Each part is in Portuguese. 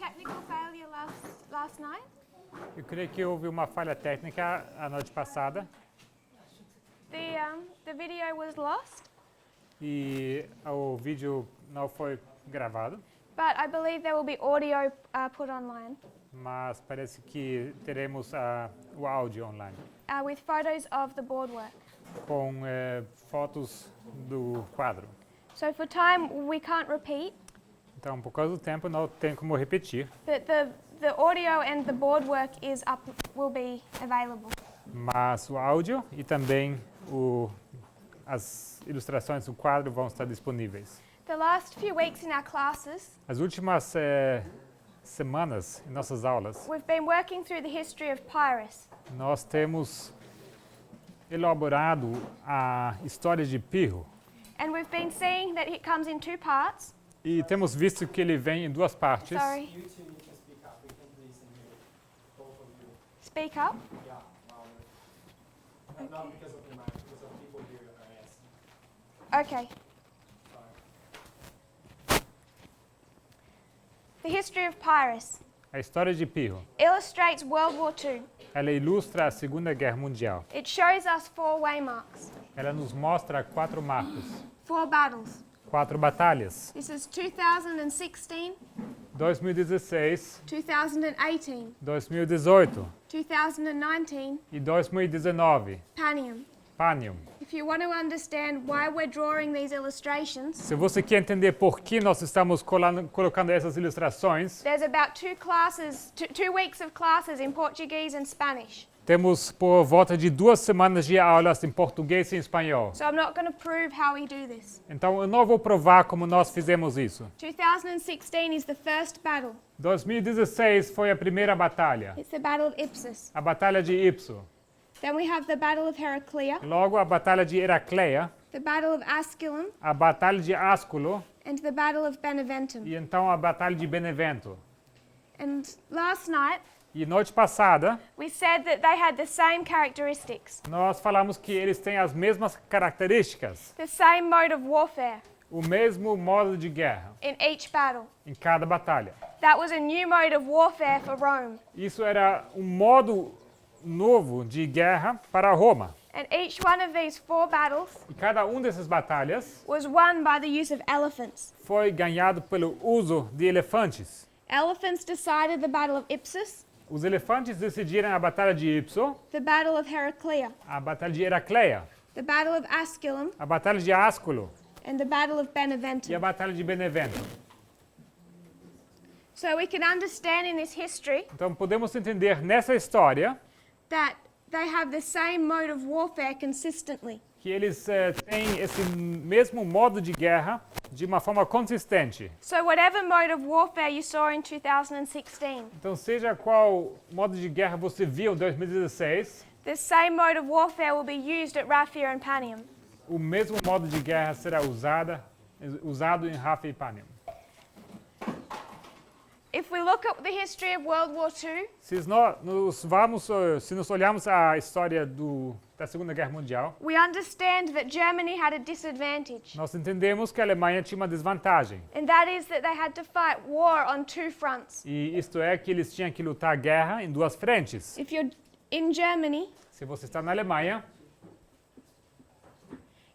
technical failure last night. Eu creio que houve uma falha técnica a noite passada The video was lost, e o vídeo não foi gravado, but I believe there will be audio put online mas parece que teremos o áudio online with photos of the boardwork. com fotos do quadro. So for time, we can't repeat, Então, por causa do tempo, não tem como repetir, but the audio and the boardwork will be available. mas o áudio e também as ilustrações do quadro vão estar disponíveis. The last few weeks in our classes, As últimas semanas em nossas aulas, we've been working through the history of Pyrrhus. nós temos elaborado a história de Pirro And we've been seeing that it comes in two parts. e temos visto que ele vem em duas partes. Sorry, You two need to speak up. We can listen here. Both of you. speak up. Yeah, louder. Not because of the mic, because of people here are asking. Okay. Sorry. The history of Pyrrhus A história de Pirro, illustrates World War II. ela ilustra a Segunda Guerra Mundial. It shows us 4 waymarks, Ela nos mostra 4 marcos, 4 battles. 4 batalhas. This is 2016, 2016, 2018, 2018 2019, e 2019, Panium. Panium. If you want to understand why we're drawing these illustrations, Se você quer entender por que nós estamos colocando essas ilustrações, there's about 2 classes, 2 weeks of classes in Portuguese and Spanish. temos por volta de 2 semanas de aulas em português e em espanhol. So I'm not going to prove how we do this. Então, eu não vou provar como nós fizemos isso. 2016 is the first battle. 2016 foi a primeira batalha, It's the Battle of Ipsus. a Batalha de Ipso. Then we have the Battle of Heraclea, Logo, a Batalha de Heracleia, the Battle of Asculum, a Batalha de Asculo and the Battle of Beneventum. e então a Batalha de Benevento. And last night, E noite passada, we said that they had the same characteristics, nós falamos que eles têm as mesmas características, the same mode of warfare o mesmo modo de guerra in each battle. em cada batalha. That was a new mode of warfare for Rome. Isso era um modo novo de guerra para Roma. And each one of these 4 battles E cada dessas batalhas was won by the use of elephants. foi ganhado pelo uso de elefantes. Elephants decided the Battle of Ipsus, Os elefantes decidiram a Batalha de Ipso, the Battle of Heraclea, a Batalha de Heracleia, the Battle of Asculum, a Batalha de Asculo and the Battle of e a Beneventum. Batalha de Benevento. So we can understand in this history Então podemos entender nessa história that they have the same mode of warfare consistently. que eles têm esse mesmo modo de guerra de uma forma consistente. So whatever mode of warfare you saw in 2016, Então, seja qual modo de guerra você viu em 2016, the same mode of warfare will be used at Raphia and Panium. o mesmo modo de guerra será usado em Rafa e Panium. If we look at the history of World War II, Se nós olharmos a história da Segunda Guerra Mundial, we understand that Germany had a disadvantage. nós entendemos que a Alemanha tinha uma desvantagem. And that is that they had to fight war on 2 fronts. E isto é que eles tinham que lutar a guerra em 2 frentes. If you're in Germany Se você está na Alemanha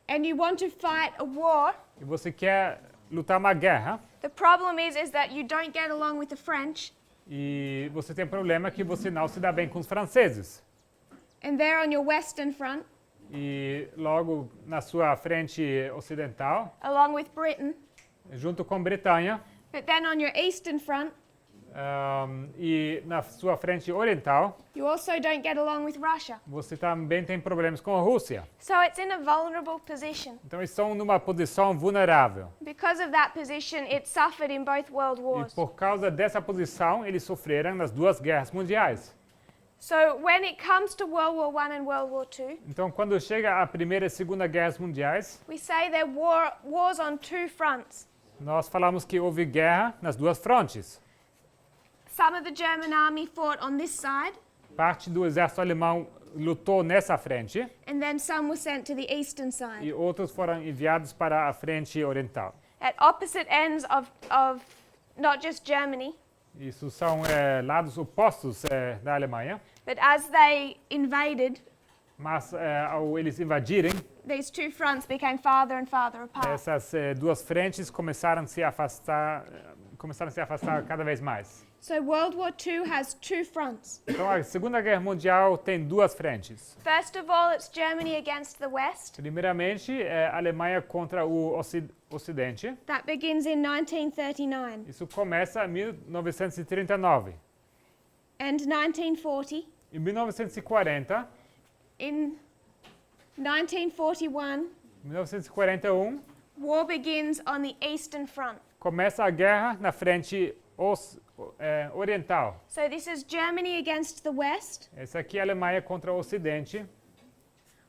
and you want to fight a war, e você quer lutar uma guerra, the problem is that you don't get along with the French, e você tem problema que você não se dá bem com os franceses. and they're on your western front, E logo na sua frente ocidental, along with Britain. junto com Bretanha, But then on your eastern front, e na sua frente oriental, you also don't get along with Russia. você também tem problemas com a Rússia. So it's in a vulnerable position. Então eles estão numa posição vulnerável. Because of that position, it suffered in both world E wars. por causa dessa posição, eles sofreram nas 2 guerras mundiais. So when it comes to World War I and World War II, Então, quando chega a Primeira e Segunda Guerras Mundiais, we say there were wars on 2 fronts. nós falamos que houve guerra nas 2 frontes. Some of the German army fought on this side, Parte do exército alemão lutou nessa frente and then some were sent to the eastern side. e outros foram enviados para a frente oriental. At opposite ends of not just Germany, Isso são lados opostos da Alemanha, but as they invaded, mas ao eles invadirem, these two fronts became farther and farther apart. essas duas frentes começaram a se afastar cada vez mais. So World War II has two fronts. Então a Segunda Guerra Mundial tem duas frentes. First of all, it's Germany against the West. Primeiramente, a Alemanha contra o Ocidente. That begins in 1939. Isso começa em 1939. And 1940. Em 1940, In 1941, 1941, war begins on the Eastern Front. começa a guerra na frente oriental. So this is Germany against the West, Essa aqui é a Alemanha contra o Ocidente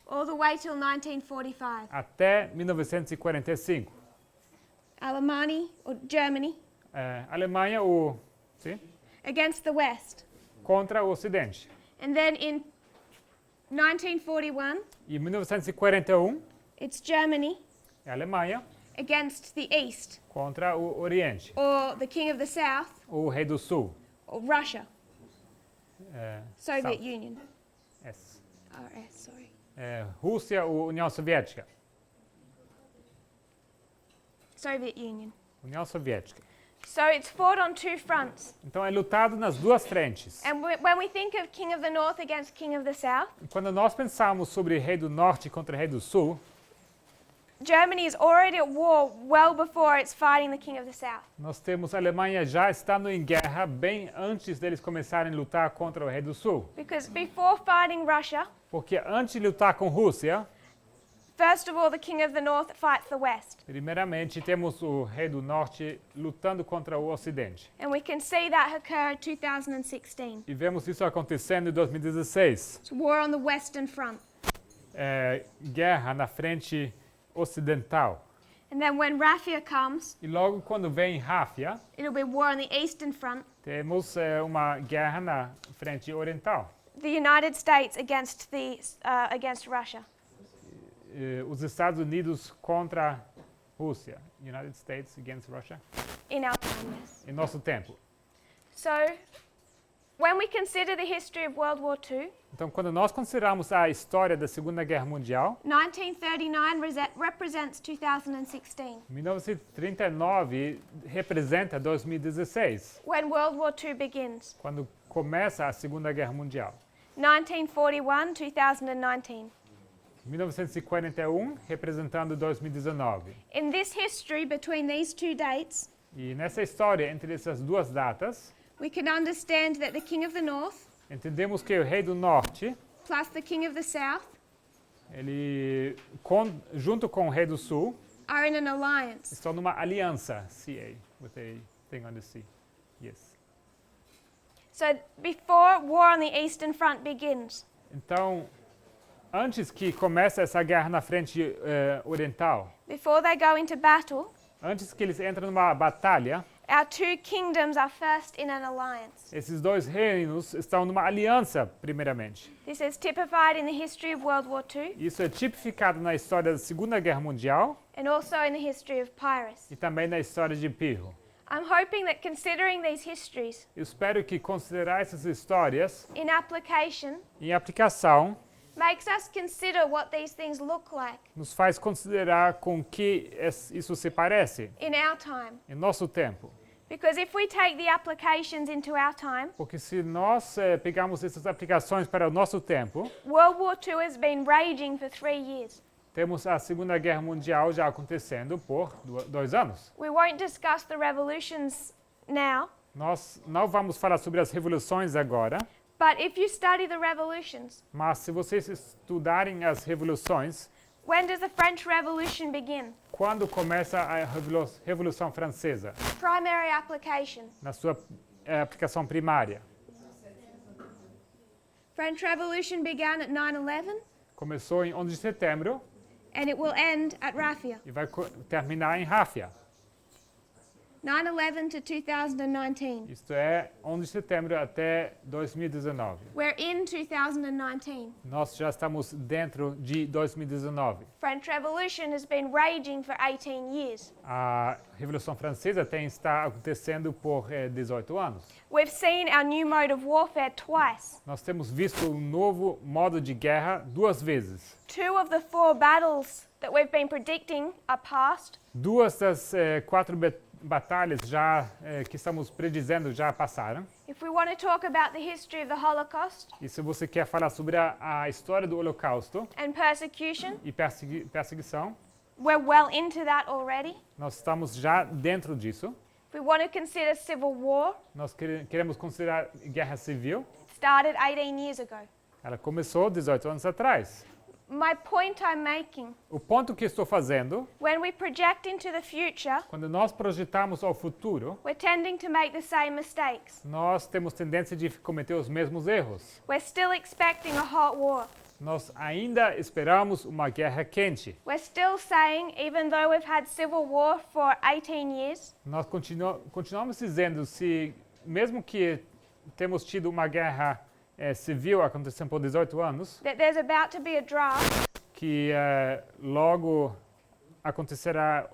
all the way till 1945. até 1945. Germany Alemanha sim, against the West. contra o Ocidente. And then in 1941, Em 1941, it's Germany é a Alemanha against the East, contra o Oriente, or the King of the South, o Rei do Sul. or Russia, Soviet South. Union. S. RS, sorry. Rússia, União Soviética. Soviet Union. União Soviética. So it's fought on two fronts. Então é lutado nas duas frentes. And when we think of King of the North against King of the South, Quando nós pensamos sobre Rei do Norte contra Rei do Sul, Germany is already at war well before it's fighting the King of the South. nós temos a Alemanha já estando em guerra bem antes deles começarem a lutar contra o Rei do Sul. Because before fighting Russia, Porque antes de lutar com Rússia, first of all, the King of the North fights the West. primeiramente temos o Rei do Norte lutando contra o Ocidente. And we can see that occur in 2016. E vemos isso acontecendo em 2016. It's war on the Western Front. Guerra na frente ocidental. And then when Raffia comes, E logo quando vem Ráfia, it'll be war on the Eastern Front. temos uma guerra na frente oriental. The United States against Russia. Os Estados Unidos contra a Rússia. United States against Russia. In our time, yes. Em nosso tempo. So, when we consider the history of World War II, Então, quando nós consideramos a história da Segunda Guerra Mundial, 1939 represents 2016, 1939 representa 2016, when World War II begins. quando começa a Segunda Guerra Mundial. 1941, 2019. 1941 representando 2019. In this history between these two dates, E nessa história entre essas duas datas, we can understand that the King of the North entendemos que o Rei do Norte, plus the King of the South ele junto com o Rei do Sul, are in an alliance. estão numa aliança, CA, with a thing on the C. Yes. So before war on the Eastern Front begins, Então, antes que comece essa guerra na frente oriental, before they go into battle, antes que eles entrem numa batalha, our two kingdoms are first in an alliance. esses dois reinos estão numa aliança, primeiramente. This is typified in the history of World War II Isso é tipificado na história da Segunda Guerra Mundial and also in the history of piracy. e também na história de Pirro. I'm hoping that considering these histories Eu espero que considerar essas histórias in application em aplicação makes us consider what these things look like nos faz considerar com que isso se parece in our time. em nosso tempo. Because if we take the applications into our time, Porque se nós pegarmos essas aplicações para o nosso tempo, World War II has been raging for 3 years. temos a Segunda Guerra Mundial já acontecendo por 2 anos. We won't discuss the revolutions now, Nós não vamos falar sobre as revoluções agora, but if you study the revolutions, mas se vocês estudarem as revoluções, when does the French Revolution begin? quando começa a Revolução Francesa? Primary application. Na sua aplicação primária. French Revolution began at 9/11 Começou em 11 de setembro and it will end at Raffia. e vai terminar em Ráfia. 9/11 to 2019. Isto é, 11 de setembro até 2019. We're in 2019. Nós já estamos dentro de 2019. French Revolution has been raging for 18 years. A Revolução Francesa está acontecendo por 18 anos. We've seen our new mode of warfare twice. Nós temos visto um novo modo de guerra 2 vezes. 2 of the 4 battles that we've been predicting are past. 2 das 4 batalhas que estamos predizendo já passaram. If we want to talk about the history of the Holocaust E se você quer falar sobre a história do Holocausto and persecution, e perseguição, we're well into that already. nós estamos já dentro disso. If we want to consider civil war, Nós queremos considerar guerra civil. it started 18 years ago. Ela começou 18 anos atrás. My point I'm making, O ponto que estou fazendo, when we project into the future, quando nós projetamos ao futuro, we're tending to make the same mistakes. nós temos tendência de cometer os mesmos erros. We're still expecting a hot war. Nós ainda esperamos uma guerra quente. We're still saying, even though we've had civil war for 18 years, Nós continuamos dizendo, se mesmo que temos tido uma guerra civil acontecendo por 18 anos, that there's about to be a draft que logo acontecerá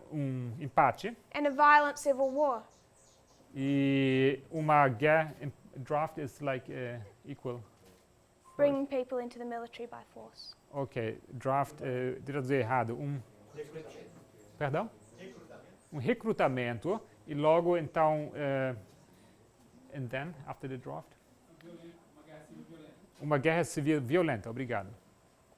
empate and a violent civil war. e uma guerra. Draft is like equal. Bringing people into the military by force. Ok, draft, traduzir errado. Perdão? Um recrutamento e logo então, and then after the draft, uma guerra civil violenta. Obrigado.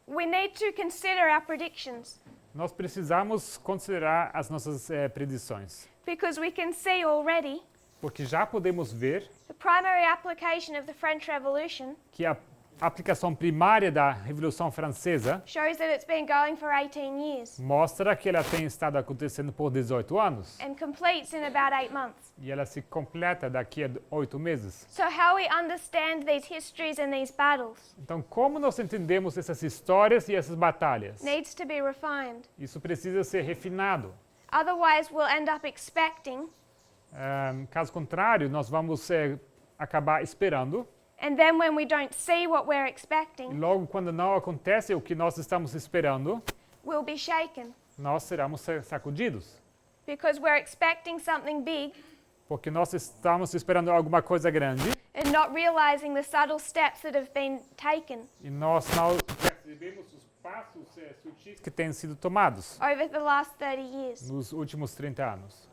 We need to consider our predictions Nós precisamos considerar as nossas predições, because we can see already porque já podemos ver the primary application of the French Revolution que a aplicação primária da Revolução Francesa shows that it's been going for 18 years mostra que ela tem estado acontecendo por 18 anos and completes in about 8 months. e ela se completa daqui a 8 meses. So how we understand these histories and these battles Então, como nós entendemos essas histórias e essas batalhas? needs to be refined. Isso precisa ser refinado. Otherwise, we'll end up expecting, Caso contrário, nós vamos acabar esperando and then when we don't see what we're e expecting, logo quando não acontece o que nós estamos esperando, we'll be shaken nós seremos sacudidos. because we're expecting something big Porque nós estamos esperando alguma coisa grande and not realizing the subtle steps that have been taken e nós não percebemos os passos sutis que têm sido tomados over the last 30 years. nos últimos 30 anos.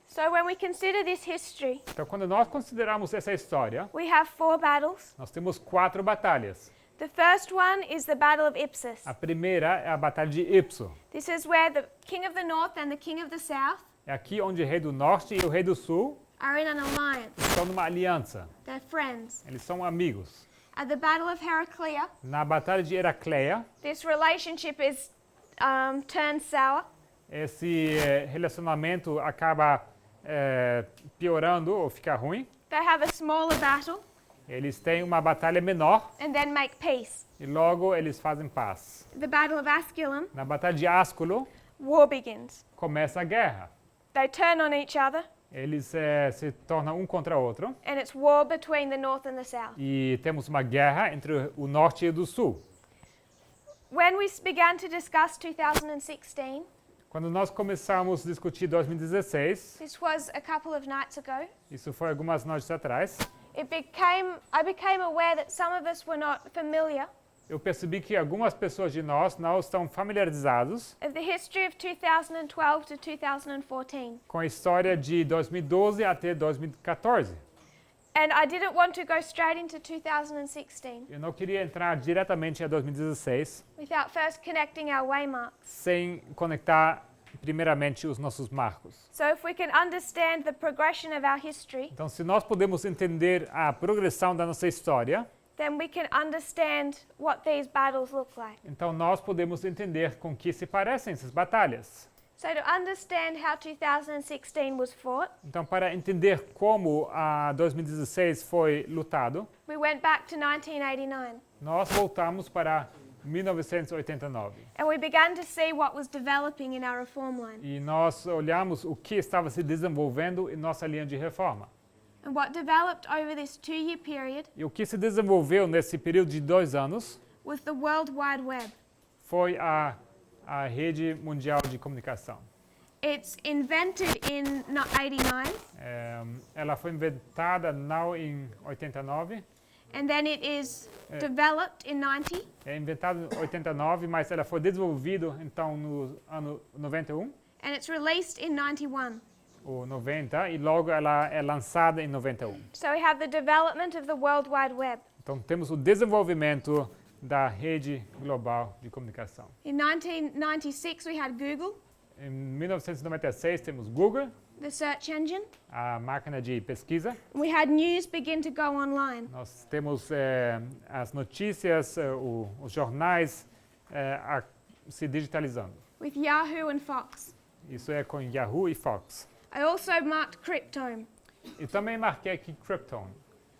So when we consider this history, Então, quando nós consideramos essa história, we have 4 battles. nós temos 4 batalhas. The first one is the Battle of Ipso. A primeira é a Batalha de Ipso. This is where the King of the North and the King of the South É aqui onde o rei do norte e o rei do sul are in an alliance. estão numa aliança. They're friends. Eles são amigos. At the Battle of Heraclea, Na Batalha de Heracleia, this relationship is turned sour. esse relacionamento acaba piorando ou fica ruim. They have a smaller battle Eles têm uma batalha menor and then make peace. e logo eles fazem paz. The Battle of Asculum, Na Batalha de Asculo, war begins. começa a guerra. They turn on each other, Eles se tornam um contra o outro and it's war between the North and the South. e temos uma guerra entre o norte e o sul. When we began to discuss 2016, Quando nós começamos a discutir 2016, this was a couple of nights ago, isso foi algumas noites atrás, I became aware that some of us were not familiar eu percebi que algumas pessoas de nós não estão familiarizados of the history of 2012 to 2014. com a história de 2012 até 2014. And I didn't want to go straight into 2016 Eu não queria entrar diretamente a 2016 without first connecting our waymarks. sem conectar primeiramente os nossos marcos. So if we can understand the progression of our history, Então, se nós podemos entender a progressão da nossa história, then we can understand what these battles look like. então nós podemos entender com que se parecem essas batalhas. So to understand how 2016 was fought, Então, para entender como a 2016 foi lutado, we went back to 1989. nós voltamos para 1989. And we began to see what was developing in our reform line. E nós olhamos o que estava se desenvolvendo em nossa linha de reforma. And what developed over this 2-year period E o que se desenvolveu nesse período de 2 anos was the World Wide Web. foi a rede mundial de comunicação. It's invented in 89, Ela foi inventada não em 89, and then it is developed in 90, é inventada em 89, mas ela foi desenvolvida então no ano 91, and it's released in 91. ou 90, e logo ela é lançada em 91. So we have the development of the World Wide Web. Então temos o desenvolvimento da rede global de comunicação. In 1996, we had Google, Em 1996 temos Google, the search engine, a máquina de pesquisa. and we had news begin to go online. Nós temos as notícias, os jornais se digitalizando. With Yahoo and Fox. Isso é com Yahoo e Fox. I also marked Cryptome, E também marquei aqui Krypton,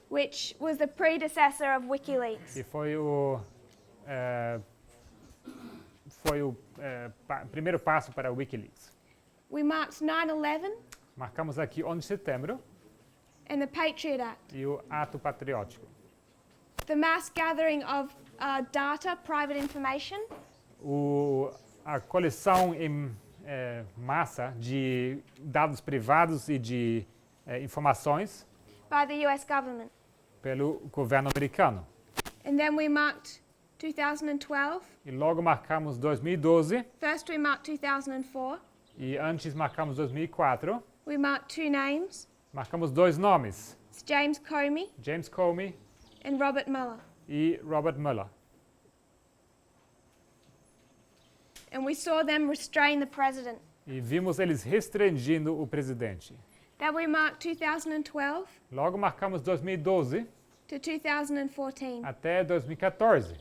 which was the predecessor of WikiLeaks. que foi o primeiro passo para o WikiLeaks. We marked 9/11 Marcamos aqui 11 de setembro and the Patriot Act, e o ato patriótico. the mass gathering of data, private information, A coleção em massa de dados privados e de informações by the US government. pelo governo americano. And then we marked 2012. E logo marcamos 2012 First we marked 2004. e antes marcamos 2004. We marked 2 names. Marcamos 2 nomes, It's James Comey James Comey and Robert Mueller. e Robert Mueller. And we saw them restrain the president. E vimos eles restringindo o presidente. Then we marked 2012 Logo marcamos 2012 to 2014. até 2014.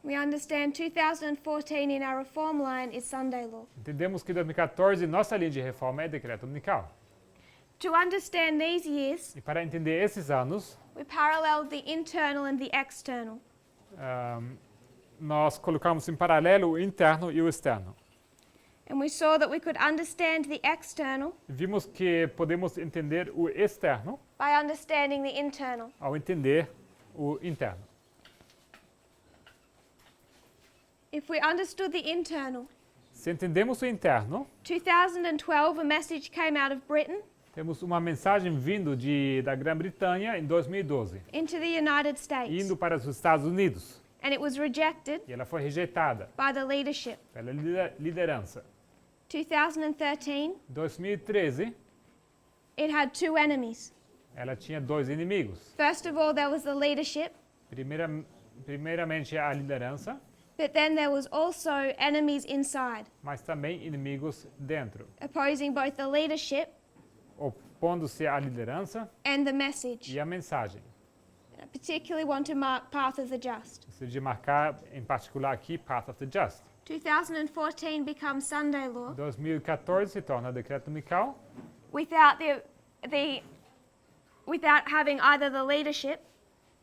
We understand 2014 in our reform line is Sunday law. Entendemos que 2014 nossa linha de reforma é decreto dominical. To understand these years, E para entender esses anos, we paralleled the internal and the external. nós colocamos em paralelo o interno e o externo. And we saw that we could understand the external E vimos que podemos entender o externo by understanding the internal. ao entender o interno. If we understood the internal, Se entendemos o interno, 2012 a message came out of Britain temos uma mensagem vindo da Grã-Bretanha em 2012, into the United States, indo para os Estados Unidos. and it was rejected E ela foi rejeitada by the leadership. pela liderança. 2013, 2013, it had 2 enemies. ela tinha 2 inimigos. First of all, there was the leadership, Primeiramente a liderança, but then there was also enemies inside, mas também inimigos dentro, opposing both the leadership opondo-se à liderança and the message. e à mensagem. I particularly want to mark Path of the Just. Preciso de marcar em particular aqui Path of the Just. 2014 becomes Sunday law 2014 se torna decreto dominical, without without having either the leadership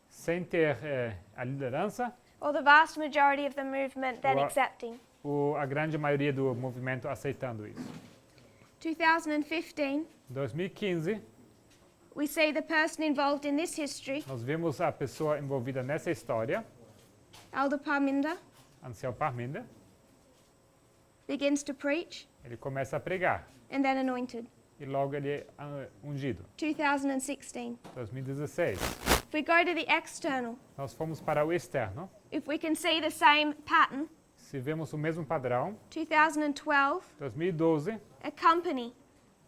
sem ter a liderança or the vast majority of the movement then Well- accepting. ou a grande maioria do movimento aceitando isso. 2015, 2015, we see the person involved in this history, nós vemos a pessoa envolvida nessa história, Elder Parminder, Ansel Parminder, begins to preach ele começa a pregar and then anointed. e logo ele é ungido. 2016. 2016, If we go to the external, nós fomos para o externo. if we can see the same pattern, Se vemos o mesmo padrão, 2012, 2012, a company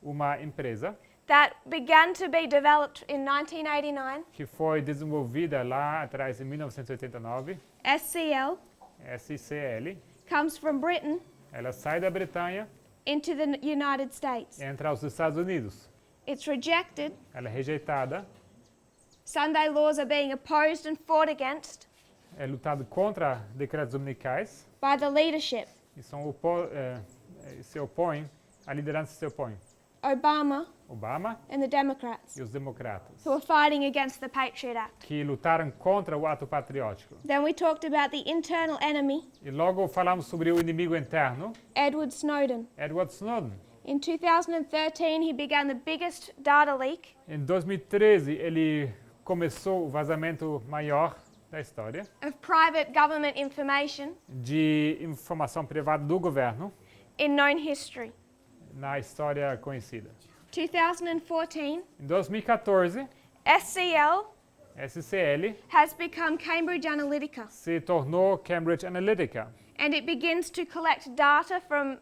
uma empresa that began to be developed in 1989, que foi desenvolvida lá atrás em 1989, SCL, SCL, comes from Britain ela sai da Bretanha into the United States. e entra aos Estados Unidos. It's rejected. Ela é rejeitada, Sunday laws are being opposed and fought against é lutado contra decretos dominicais by the leadership. e se opõem, a liderança se opõe. Obama and the Democrats, e os democratas, who were fighting against the Patriot Act. que lutaram contra o ato patriótico. Then we talked about the internal enemy, E logo falamos sobre o inimigo interno, Edward Snowden. Edward Snowden. In 2013, he began the biggest data leak Em 2013, ele começou o vazamento maior da história of private government information de informação privada do governo in known history. na história conhecida. 2014, Em 2014, SCL SCL has become Cambridge Analytica, se tornou Cambridge Analytica. and it begins to collect data from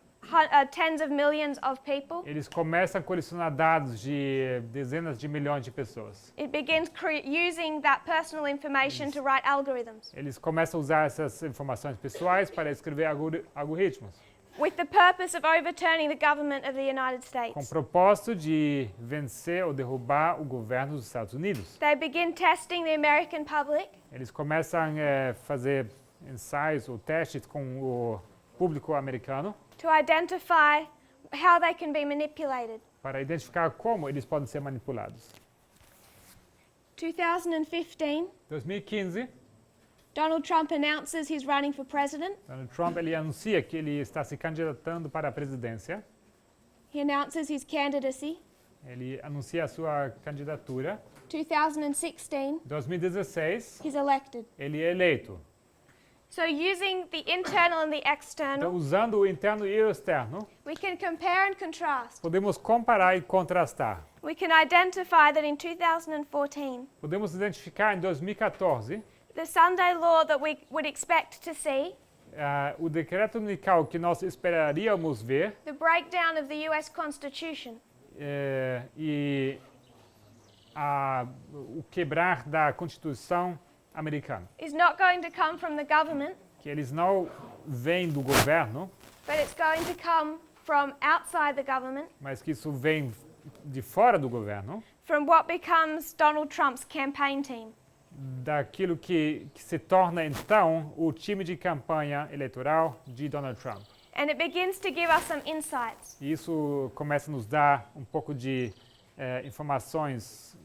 tens of millions of people. Eles começam a colecionar dados de dezenas de milhões de pessoas. It begins using that personal information to write algorithms Eles começam a usar essas informações pessoais para escrever algoritmos, with the purpose of overturning the government of the United com o States. propósito de vencer ou derrubar o governo dos Estados Unidos. They begin testing the American public Eles começam a fazer ensaios ou testes com o público americano to identify how they can be manipulated. para identificar como eles podem ser manipulados. 2015, 2015, Donald Trump announces he's running for president. Donald Trump ele anuncia que ele está se candidatando para a presidência. He announces his candidacy. Ele anuncia a sua candidatura. 2016, 2016, he's elected. ele é eleito. So using the internal and the Então, external, usando o interno e o externo, we can compare and contrast. podemos comparar e contrastar. We can identify that in 2014, Podemos identificar em 2014 the Sunday law that we would expect to see, o decreto unical que nós esperaríamos ver the breakdown of the US Constitution, e o quebrar da Constituição americana. is not going to come from the government, Que eles não vêm do governo, but it's going to come from outside the government, mas que isso vem de fora do governo, from what becomes Donald Trump's campaign team. daquilo que se torna então o time de campanha eleitoral de Donald Trump. And it begins to give us some insights. E isso começa a nos dar um pouco de informações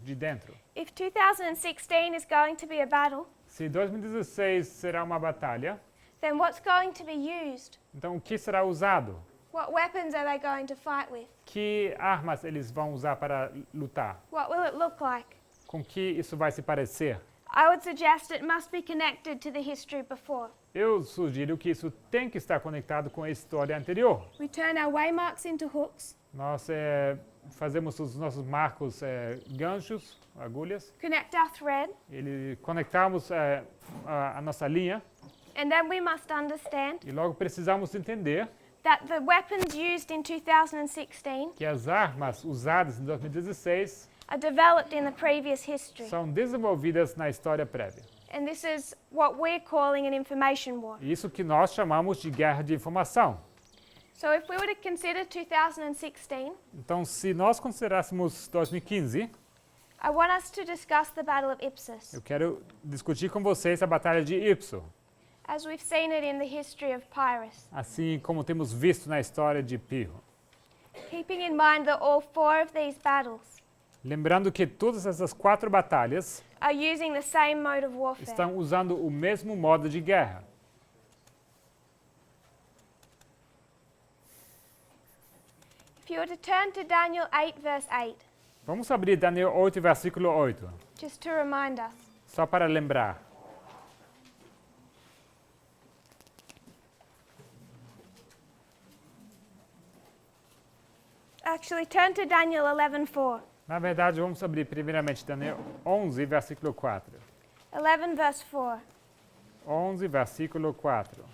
de dentro. If 2016 is going to be a battle, Se 2016 será uma batalha, then what's going to be used? então o que será usado? What weapons are they going to fight with? Que armas eles vão usar para lutar? What will it look like? Com que isso vai se parecer? I would suggest it must be connected to the history before. Eu sugiro que isso tem que estar conectado com a história anterior. We turn our waymarks into hooks, Nós fazemos os nossos marcos ganchos, agulhas, connect our thread, conectamos a nossa linha and then we must understand e logo precisamos entender that the weapons used in 2016 que as armas usadas em 2016 are developed in the previous history. são desenvolvidas na história prévia. And this is what we're calling an information war. Isso que nós chamamos de guerra de informação. So if we were to consider 2016, Então, se nós considerássemos 2015, I want us to discuss the Battle of Ipsos, eu quero discutir com vocês a Batalha de Ipso, as we've seen it in the history of Pyrrhus, assim como temos visto na história de Pirro. keeping in mind that all four of these battles Lembrando que todas essas 4 batalhas are using the same mode of warfare. estão usando o mesmo modo de guerra. If you were to turn to Daniel 8, verse 8, Vamos abrir Daniel 8, versículo 8, just to remind us. só para lembrar. Actually, turn to Daniel 11:4. Na verdade, vamos abrir primeiramente Daniel 11, versículo 4. 11 verse 4. 11, versículo 4.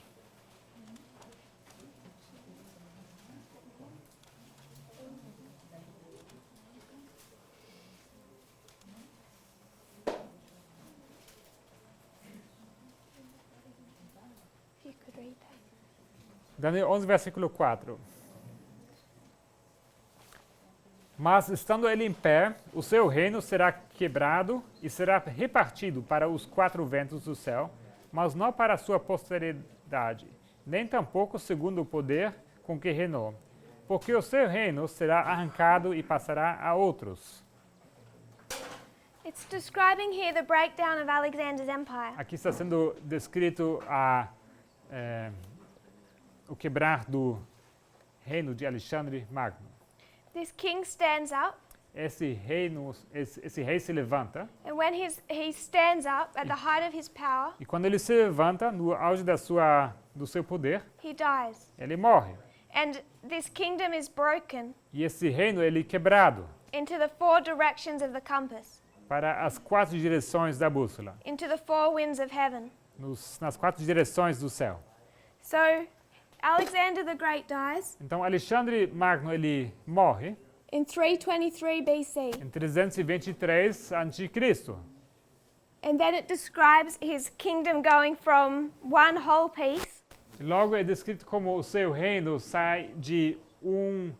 If you could read that. Daniel 11, versículo 4. Mas, estando ele em pé, o seu reino será quebrado e será repartido para os 4 ventos do céu, mas não para a sua posteridade, nem tampouco segundo o poder com que reinou. porque o seu reino será arrancado e passará a outros. It's describing here the breakdown of Alexander's empire. Aqui está sendo descrito o quebrar do reino de Alexandre Magno. This king stands up, Esse rei se levanta, and when he stands up at the height of his power, e quando ele se levanta no auge do seu poder, he dies. ele morre. And this kingdom is broken E esse reino ele é quebrado into the four directions of the compass, para as 4 direções da bússola, into the four winds of heaven. nas 4 direções do céu. So Alexander the Great dies Então Alexandre Magno ele morre in 323 BC. em 323 a.C. And then it describes his kingdom going from one whole piece Logo é descrito como o seu reino sai de um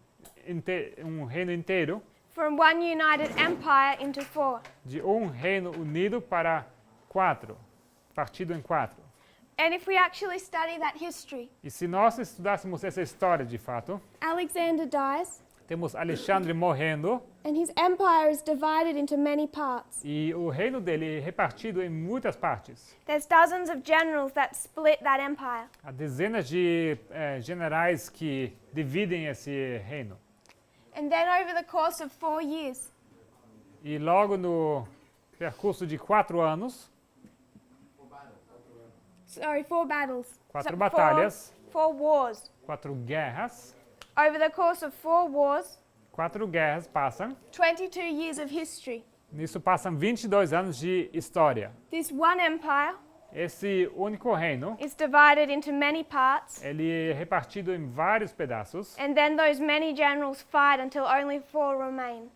reino inteiro, from one united empire into four. de um reino unido para 4, partido em 4. And if we actually study that history, E se nós estudássemos essa história de fato, Alexander dies temos Alexandre morrendo and his empire is divided into many parts. e o reino dele é repartido em muitas partes. There's dozens of generals that split that empire. Há dezenas de generais que dividem esse reino. And then over the course of 4 years, E logo no percurso de 4 anos, 4 battles. 4 batalhas, 4 wars. 4 guerras, Over the course of 4 wars, 4 guerras passam. 22 years of history. Nisso passam 22 anos de história. This one empire Esse único reino, is divided into many parts, ele é repartido em vários pedaços. and then those many generals fight until only 4 remain.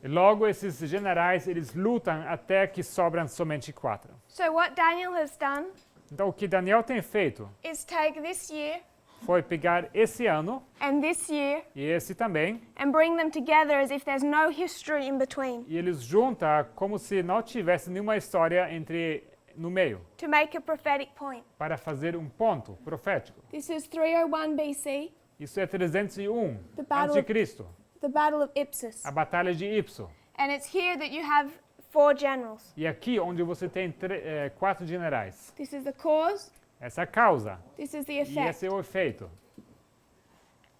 E logo esses generais, eles lutam até que sobram somente 4. So what Daniel has done Então o que Daniel tem feito is take this year foi pegar esse ano and this year e esse também, and bring them together as if there's no history in between, e eles juntam como se não tivesse nenhuma história no meio, to make a prophetic point. para fazer um ponto profético. This is 301 BC, Isso é 301 The battle a.C., the Battle of Ipsus. a Batalha de Ipso. And it's here that you have 4 generals. E aqui onde você tem 4 generais. This is the cause, Essa é a causa this is the e effect. esse é o efeito.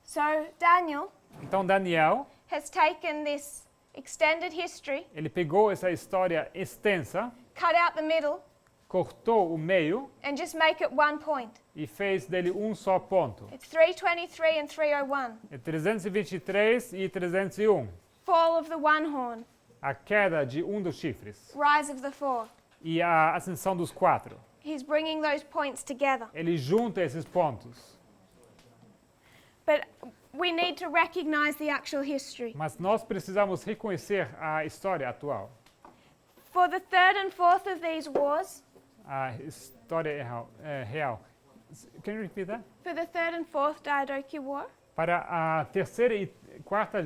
So Daniel Então Daniel, has taken this extended history, ele pegou essa história extensa, cut out the middle, cortou o meio and just make it one point. e fez dele um só ponto. It's 323 and 301. É 323 e 301. Fall of the one horn, A queda de um dos chifres rise of the 4. e a ascensão dos 4. He's bringing those points together. Ele junta esses pontos. But we need to recognize the actual history. Mas nós precisamos reconhecer a história atual. For the 3rd and 4th of these wars, A história real. Can you repeat that? for the 3rd and 4th Diadochi War, Para a terceira e quarta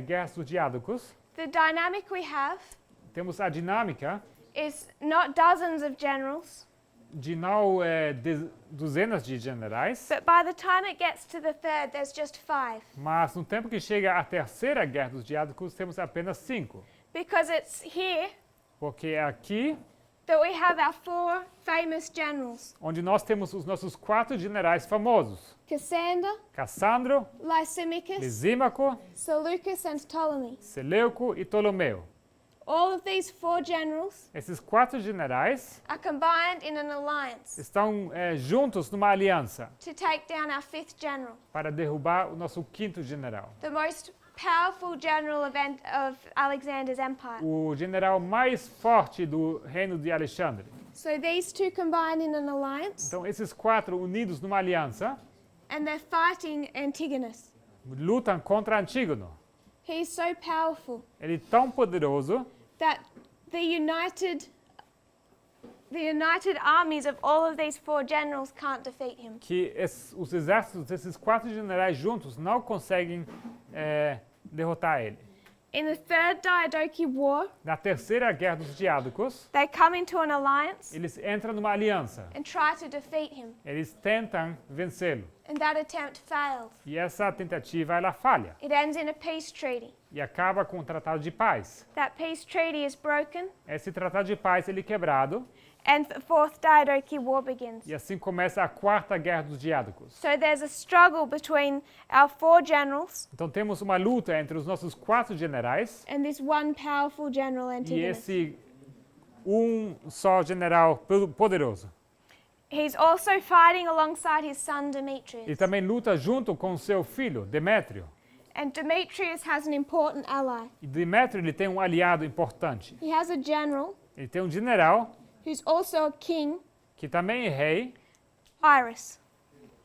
guerra dos Diádocos, the dynamic we have temos a dinâmica is not dozens of generals, de não dezenas de generais, but by the time it gets to the 3rd, there's just 5. mas no tempo que chega a terceira guerra dos Diádocos, temos apenas 5. Because it's here Porque é aqui that we have our 4 famous generals, onde nós temos os nossos 4 generais famosos. Cassander, Cassandro, Lysimachus, Lisímaco, Seleucus, and Ptolemy. Seleuco e Ptolomeu. All of these 4 generals Esses 4 generais are combined in an alliance estão juntos numa aliança to take down our 5th general, para derrubar o nosso 5º general. the most powerful general of Alexander's empire. O general mais forte do reino de Alexandre. So these 2 combine in an alliance, Então esses 4 unidos numa aliança and they're fighting Antigonus. lutam contra Antígono. He's so powerful Ele é tão poderoso that the united armies of all of these 4 generals can't defeat him. que os exércitos desses 4 generais juntos não conseguem derrotar ele. In the 3rd Diadochi War, Na terceira guerra dos Diádocos, they come into an alliance eles entram numa aliança. and try to defeat him. Eles tentam vencê-lo. And that attempt failed. E essa tentativa ela falha It ends in a peace treaty. e acaba com um tratado de paz. That peace treaty is broken, Esse tratado de paz ele é quebrado and the Fourth Diadochi War begins. e assim começa a quarta guerra dos diádocos. So there's a struggle between our 4 generals Então temos uma luta entre os nossos 4 generais and this one powerful general, e Antigonus. esse só general poderoso. He's also fighting alongside his son Demetrius. Ele também luta junto com seu filho, Demétrio. And Demetrius has an important ally. E Demétrio ele tem um aliado importante. He has a general Ele tem um general who's also a king, que também é rei, Pyrrhus.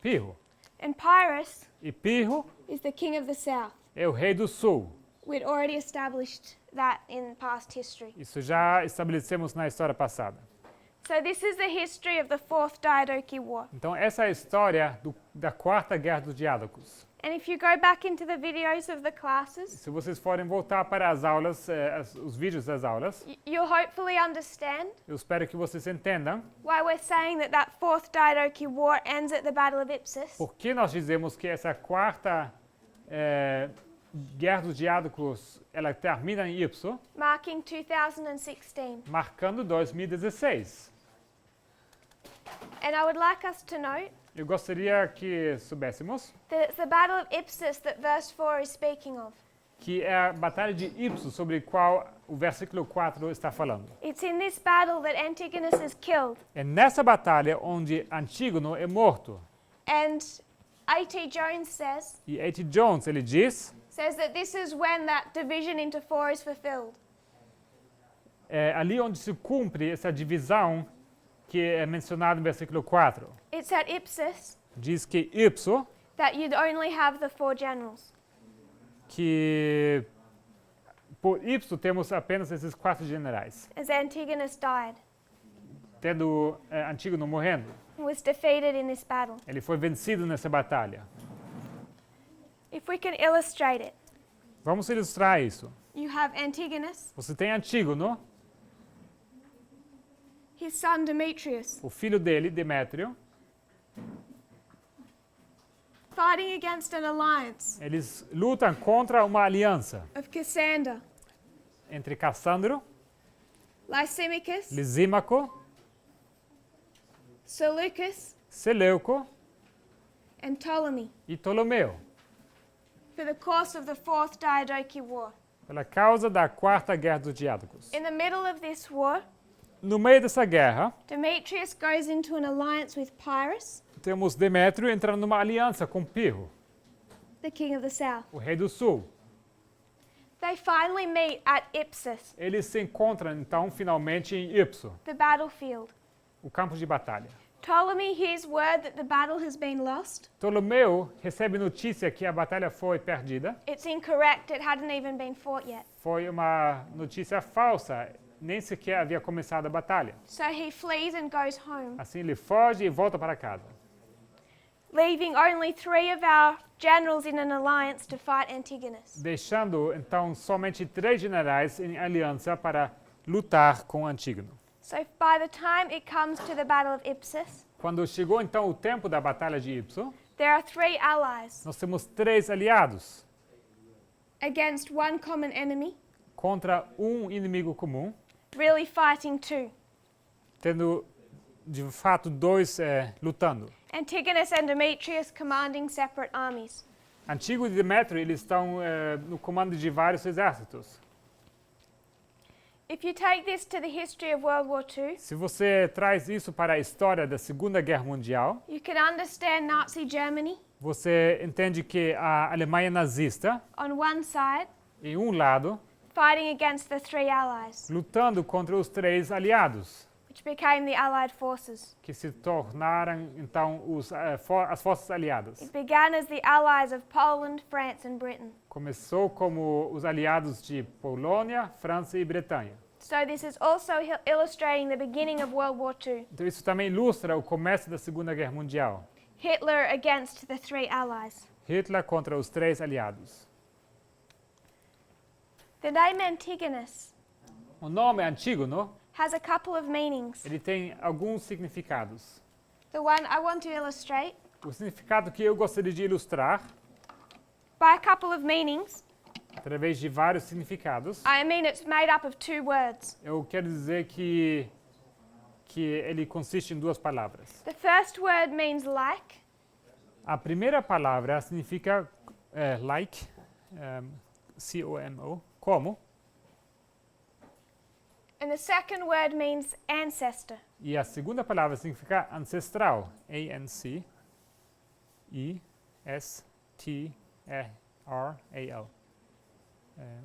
Pirro. And Pyrrhus E Pirro is the king of the south. é o rei do sul. We'd already established that in past history. Isso já estabelecemos na história passada. So this is the history of the Fourth Diadochi War. Então essa é a história da quarta guerra dos diádocos. And if you go back into the videos of the classes, Se vocês forem voltar para as aulas, os vídeos das aulas, you'll hopefully understand eu espero que vocês entendam why we're saying that Fourth Diadochi War ends at the Battle of Ipsus. por que nós dizemos que essa quarta guerra dos diádocos ela termina em Ipso, Marking 2016. marcando 2016. And I would like us to note Eu gostaria que soubéssemos that it's the Battle of Ipsus that verse 4 is speaking of. que é a Batalha de Ipso sobre a qual o versículo 4 está falando. It's in this battle that Antigonus is killed. É nessa batalha onde Antígono é morto. And A.T. Jones says E A.T. Jones ele diz that this is when that division into 4 is fulfilled. é ali onde se cumpre essa divisão que é mencionada no versículo 4. It's at Ipsus Diz que Ipso, that you'd only have the 4 generals. que por Ipso temos apenas esses 4 generais, As Antigonus died tendo Antígono morrendo. and was defeated in this battle. Ele foi vencido nessa batalha. If we can illustrate it, Vamos ilustrar isso. you have Antigonus, Você tem Antígono, his son Demetrius, o filho dele, Demétrio. fighting against an alliance Eles lutam contra uma aliança of Cassander, entre Cassandro, Lysimachus, Lisímaco, Seleucus, Seleuco and Ptolemy e Ptolomeu, for the course of the Fourth Diadochi War. pela causa da quarta guerra dos diádocos. In the middle of this war, No meio dessa guerra, Demetrius goes into an alliance with Pyrrhus, temos Demétrio entrando numa aliança com Pirro, the king of the south. o rei do sul. They finally meet at Ipsus, Eles se encontram, então, finalmente em Ipso, the battlefield. o campo de batalha. Ptolemy hears word that the battle has been lost. Ptolomeu recebe notícia que a batalha foi perdida. It's incorrect, it hadn't even been fought yet. Foi uma notícia falsa, nem sequer havia começado a batalha. So he flees and goes home, Assim ele foge e volta para casa, leaving only 3 of our generals in an alliance to fight Antigonus. deixando então somente 3 generais em aliança para lutar com Antígono. So by the time it comes to the Battle of Ipsus, Quando chegou então o tempo da batalha de Ipso, there are 3 allies nós temos 3 aliados against one common enemy, contra um inimigo comum, really fighting 2. tendo de fato 2 lutando. Antigonus and Demetrius commanding separate armies. Antígono e Demétrio eles estão no comando de vários exércitos. If you take this to the history of World War II, Se você traz isso para a história da Segunda Guerra Mundial, you can understand Nazi Germany você entende que a Alemanha nazista, on one side, em um lado, fighting against the 3 allies, lutando contra os 3 aliados, which became the Allied forces. que se tornaram então as forças aliadas. It began as the allies of Poland, France, and Britain. Começou como os aliados de Polônia, França e Bretanha. So this is also illustrating the beginning of World War II. Então isso também ilustra o começo da Segunda Guerra Mundial. Hitler against the 3 allies. Hitler contra os 3 aliados. The name Antigonus O nome Antígono, has a couple of meanings. ele tem alguns significados. The one I want to illustrate O significado que eu gostaria de ilustrar, by a couple of meanings. através de vários significados, I mean it's made up of 2 words. eu quero dizer que ele consiste em 2 palavras. The first word means like, A primeira palavra significa like, C-O-M-O, como. and the second word means ancestor. E a segunda palavra significa ancestral, A-N-C-E-S-T-R-A-L.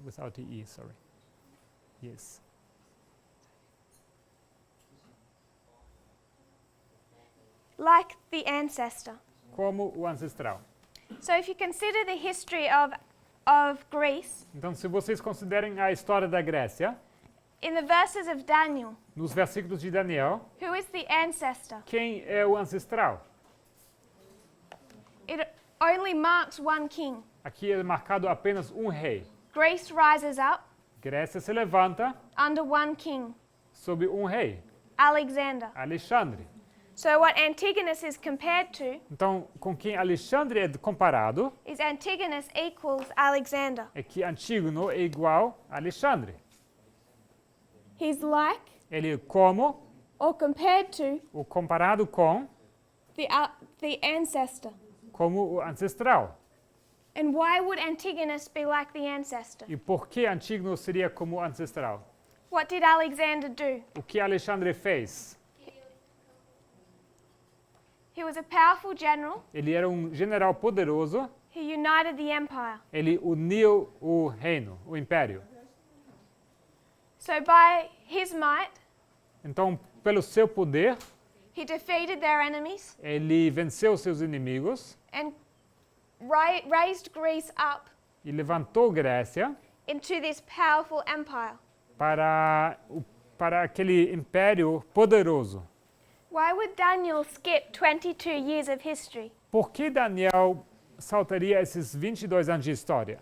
Without the E, sorry. Yes. Like the ancestor. Como o ancestral. So if you consider the history of Greece, Então, se vocês considerem a história da Grécia, in the verses of Daniel, nos versículos de Daniel, who is the ancestor? quem é o ancestral? It only marks one king. Aqui é marcado apenas um rei. Greece rises up Grécia se levanta under one king, sob um rei, Alexander. Alexandre. So what Antigonus is compared to Então, com quem Alexandre é comparado, is Antigonus equals Alexander. é que Antígono é igual a Alexandre. He's like Ele como or compared to ou comparado com the ancestor. como o ancestral. And why would Antigonus be like the ancestor? E por que Antígono seria como ancestral? What did Alexander do? O que Alexandre fez? He was a powerful general. Ele era um general poderoso. He united the empire. Ele uniu o reino, o império. So by his might, Então, pelo seu poder, he defeated their enemies ele venceu seus inimigos and raised Greece up e levantou Grécia into this powerful empire. para aquele império poderoso. Why would Daniel skip 22 years of history? Por que Daniel saltaria esses 22 anos de história?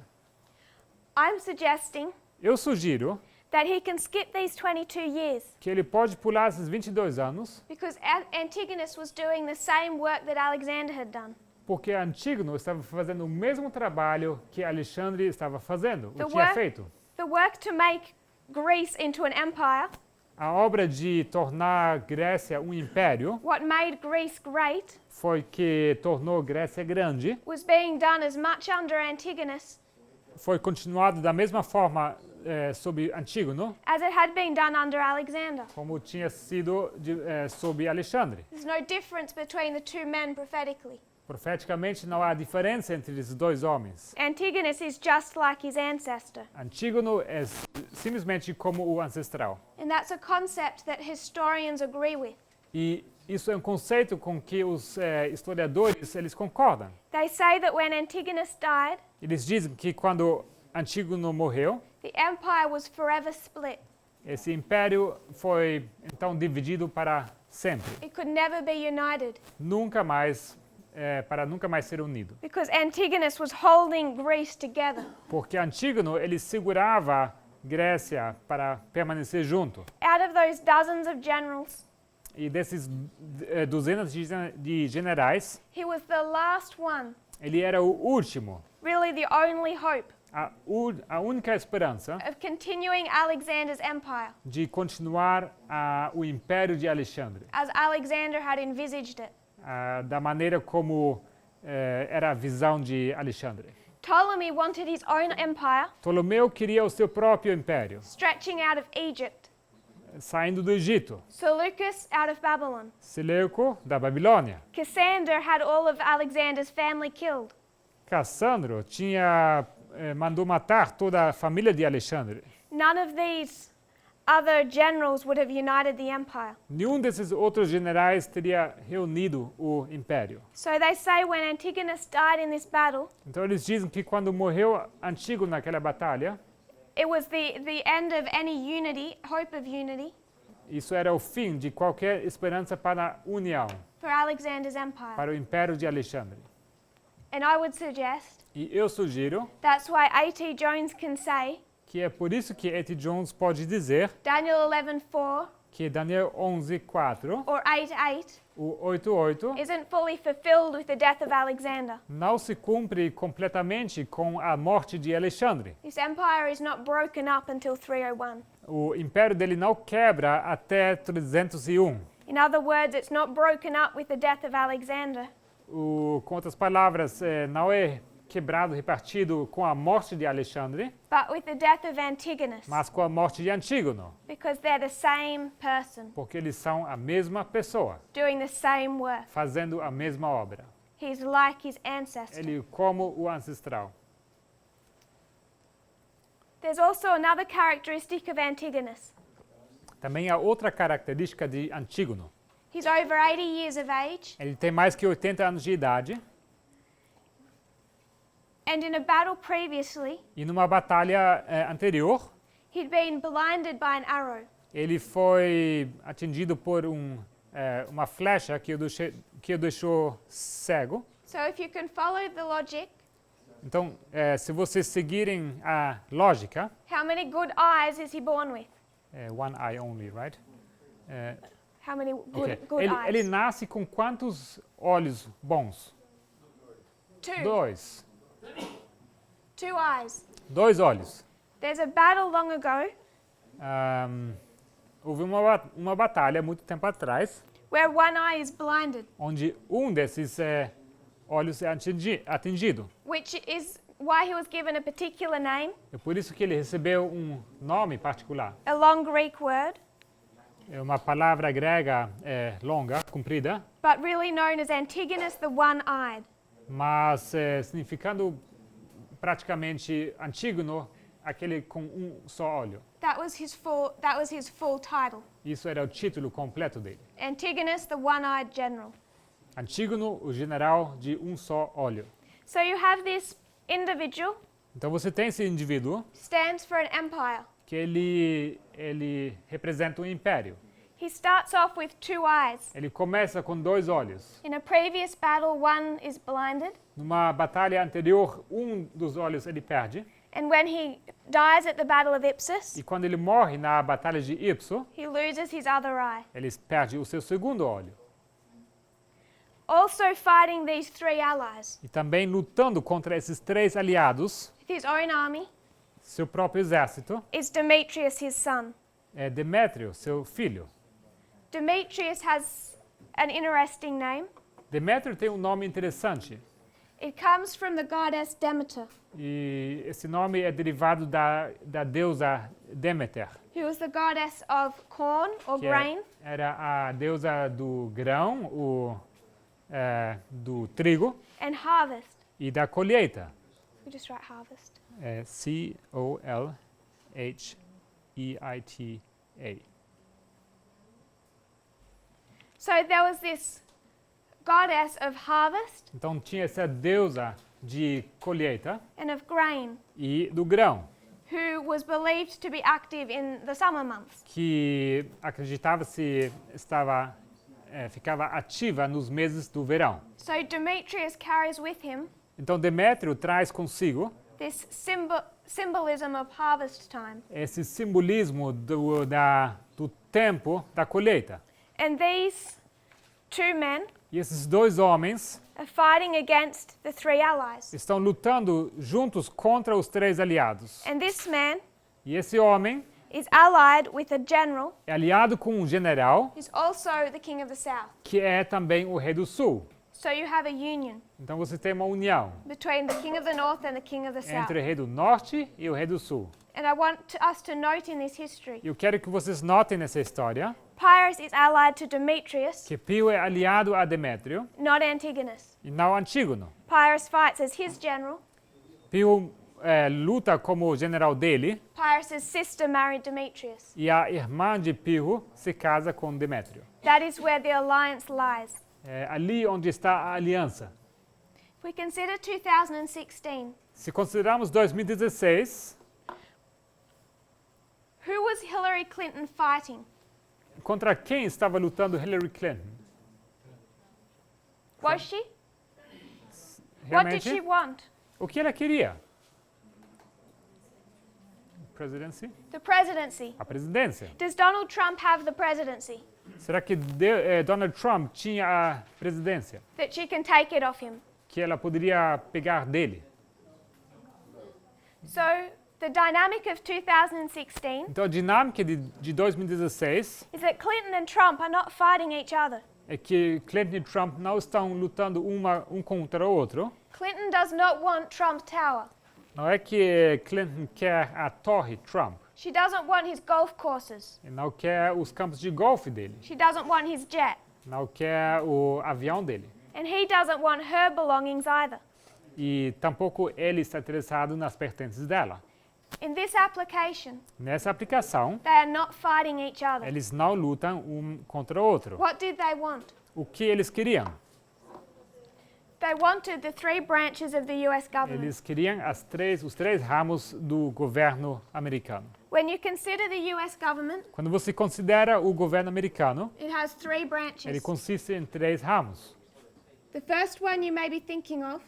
I'm suggesting Eu sugiro that he can skip these 22 years que ele pode pular esses 22 anos, because Antigonus was doing the same work that Alexander had done. porque Antígono estava fazendo o mesmo trabalho que Alexandre estava fazendo, The o tinha work- feito. The work to make Greece into an empire, A obra de tornar Grécia um império what made Greece great, foi que tornou Grécia grande, was being done as much under Antigonus foi continuado da mesma forma sob Antígono, as it had been done under Alexander. como tinha sido sob Alexandre. There's no difference between the 2 men prophetically. Profeticamente, não há diferença entre esses 2 homens. Antigonus is just like his ancestor. Antígono é simplesmente como o ancestral. And that's a concept that historians agree with. E isso é um conceito com que os historiadores eles concordam. They say that when Antigonus died, Eles dizem que quando Antígono morreu, the empire was forever split. esse império foi então dividido para sempre, It could never be united nunca mais para nunca mais ser unido, because Antigonus was holding Greece together. porque Antígono ele segurava Grécia para permanecer junto. Out of those dozens of generals, E desses dezenas de generais, he was the last one, ele era o último, really the only hope a única esperança of continuing Alexander's empire de continuar o império de Alexandre, as Alexander had envisaged it. da maneira como era a visão de Alexandre. Ptolemy wanted his own empire, Ptolomeu queria o seu próprio império, stretching out of Egypt. saindo do Egito. Seleucus out of Babylon. Seleuco, da Babilônia. Cassander had all of Alexander's family killed. Cassandro mandou matar toda a família de Alexandre. None of these other generals would have united the empire. Nenhum desses outros generais teria reunido o império. So they say when Antigonus died in this battle, Então eles dizem que quando morreu Antígono naquela batalha, it was the end of any unity, hope of unity, isso era o fim de qualquer esperança para a união, for Alexander's empire. para o império de Alexandre. And I would suggest E eu sugiro that's why A.T. Jones can say, que é por isso que A.T. Jones pode dizer, Daniel 11:4 que Daniel 11:4, or 8:8 o 8:8, isn't fully fulfilled with the death of Alexander. não se cumpre completamente com a morte de Alexandre. This empire is not broken up until 301. O império dele não quebra até 301. In other words, it's not broken up with the death of Alexander. Com outras palavras, não é quebrado, repartido com a morte de Alexandre, But with the death of Antigonus, mas com a morte de Antígono, because they're the same person, porque eles são a mesma pessoa, doing the same work. fazendo a mesma obra. He's like his ancestor. Ele como o ancestral. There's also another characteristic of Antigonus. Também há outra característica de Antígono. He's over 80 years of age, Ele tem mais que 80 anos de idade and in a battle previously, e numa batalha anterior, he'd been blinded by an arrow. ele foi atingido por uma flecha que o deixou cego. So if you can follow the logic, Então, se vocês seguirem a lógica, how many good eyes is he born with? one eye only, right? How many Okay. good Ele eyes? nasce com quantos olhos bons? Two. Dois. 2 eyes. 2 olhos. There's a battle long ago Houve uma batalha muito tempo atrás, where one eye is blinded, onde desses olhos é atingido. which is why he was given a particular name, É por isso que ele recebeu um nome particular. a long Greek word, É uma palavra grega longa, comprida, but really known as Antigonus the One-Eyed. mas significando praticamente Antígono, aquele com só olho. That was his full title. Isso era o título completo dele. Antigonus the One-Eyed General. Antígono, o general de só olho. So you have this individual, Então você tem esse indivíduo stands for an empire. que ele representa um império. He starts off with 2 eyes. Ele começa com 2 olhos. In a previous battle, one is blinded, Numa batalha anterior, dos olhos ele perde. and when he dies at the Battle of Ipsus, E quando ele morre na batalha de Ipso, he loses his other eye. ele perde o seu segundo olho. Also fighting these 3 allies, E também lutando contra esses 3 aliados, with his own army, seu próprio exército, is Demetrius, his son. é Demétrio, seu filho. Demetrius has an interesting name. Demétrio tem um nome interessante. It comes from the goddess Demeter, E esse nome é derivado da deusa Deméter, who was the goddess of corn or que grain, era a deusa do grão, do trigo and harvest. e da colheita. We just write harvest. Colheita. So there was this goddess of harvest Então tinha essa deusa de colheita and of grain, e do grão, who was believed to be active in the summer months. que ficava ativa nos meses do verão. So Demetrius carries with him Então Demétrio traz consigo this symbolism of harvest time. esse simbolismo do tempo da colheita. And these 2 men E esses 2 homens are fighting against the 3 allies. estão lutando juntos contra os 3 aliados. And this man E esse homem is allied with a general é aliado com um general who's also the king of the south. que é também o rei do sul. So you have a union Então você tem uma união between the king of the north and the king of the south. entre o rei do norte e o rei do sul. And I want us to note in this history, Eu quero que vocês notem nessa história Pyrrhus is allied to Demetrius, que Pio é aliado a Demétrio not Antigonus. e não Antígono. Pyrrhus fights as his general. Pio luta como general dele Pyrrhus' sister married Demetrius. e a irmã de Pio se casa com Demétrio. That is where the alliance lies. É ali onde está a aliança. If we consider 2016, Se considerarmos 2016, who was Hillary Clinton fighting? contra quem estava lutando Hillary Clinton? Was she? What did she Realmente, want? o que ela queria? Presidency? The presidency. A presidência. Does Donald Trump have the presidency? Será que Donald Trump tinha a presidência? That she can take it off him? Que ela poderia pegar dele? So, the dynamic of 2016 Então a dinâmica de 2016 is that Clinton and Trump are not fighting each other. é que Clinton e Trump não estão lutando um contra o outro. Clinton does not want Trump Tower. Não é que Clinton quer a torre Trump. She doesn't want his golf courses. E não quer os campos de golfe dele. She doesn't want his jet. Não quer o avião dele. And he doesn't want her belongings either. E tampouco ele está interessado nas pertences dela. In this application, Nessa aplicação, they are not fighting each other. eles não lutam um contra o outro. What did they want? O que eles queriam? They wanted the three branches of the US government. Eles queriam os três ramos do governo americano. When you consider the US government, Quando você considera o governo americano, it has three ele branches. consiste em três ramos. The first one you may be thinking of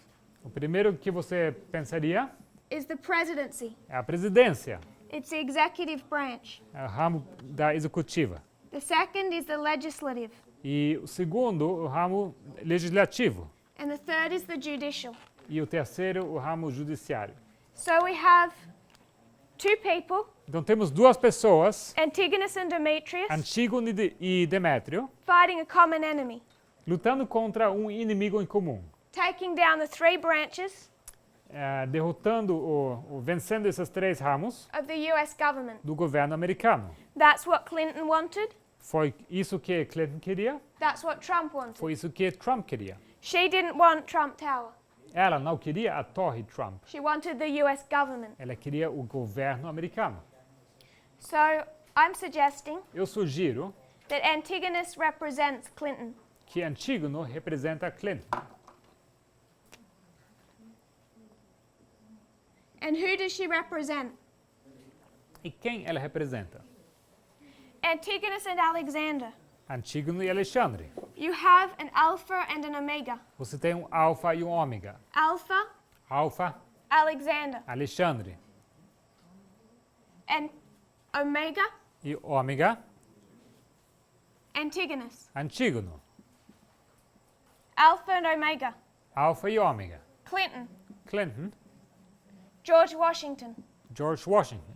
O primeiro que você pensaria is the presidency. é a presidência, It's the executive branch. é o ramo da executiva. The second is the legislative. E o segundo, o ramo legislativo. And the third is the judicial. E o terceiro, o ramo judiciário. So we have two people, Então temos duas pessoas, Antigonus and Demetrius, Antígono e Demétrio, fighting a common enemy, lutando contra um inimigo em comum, taking down the three branches derrotando vencendo esses três ramos of the US government. do governo americano. That's what Clinton wanted. Foi isso que Clinton queria, That's what Trump wanted. foi isso que Trump queria. She didn't want Trump Tower. Ela não queria a torre Trump, She wanted the US government. ela queria o governo americano. So I'm suggesting Eu sugiro that Antigonus represents Clinton. que Antígono representa Clinton. And who does she represent? E quem ela representa? Antigonus and Alexander. Antígono e Alexandre. You have an alpha and an omega. Você tem um alfa e um ômega. Alpha, Alfa, Alexander. Alexandre. And omega, E ômega, Antigonus. Antígono. Alpha and omega, Alfa e ômega. Clinton. Clinton, George Washington. George Washington.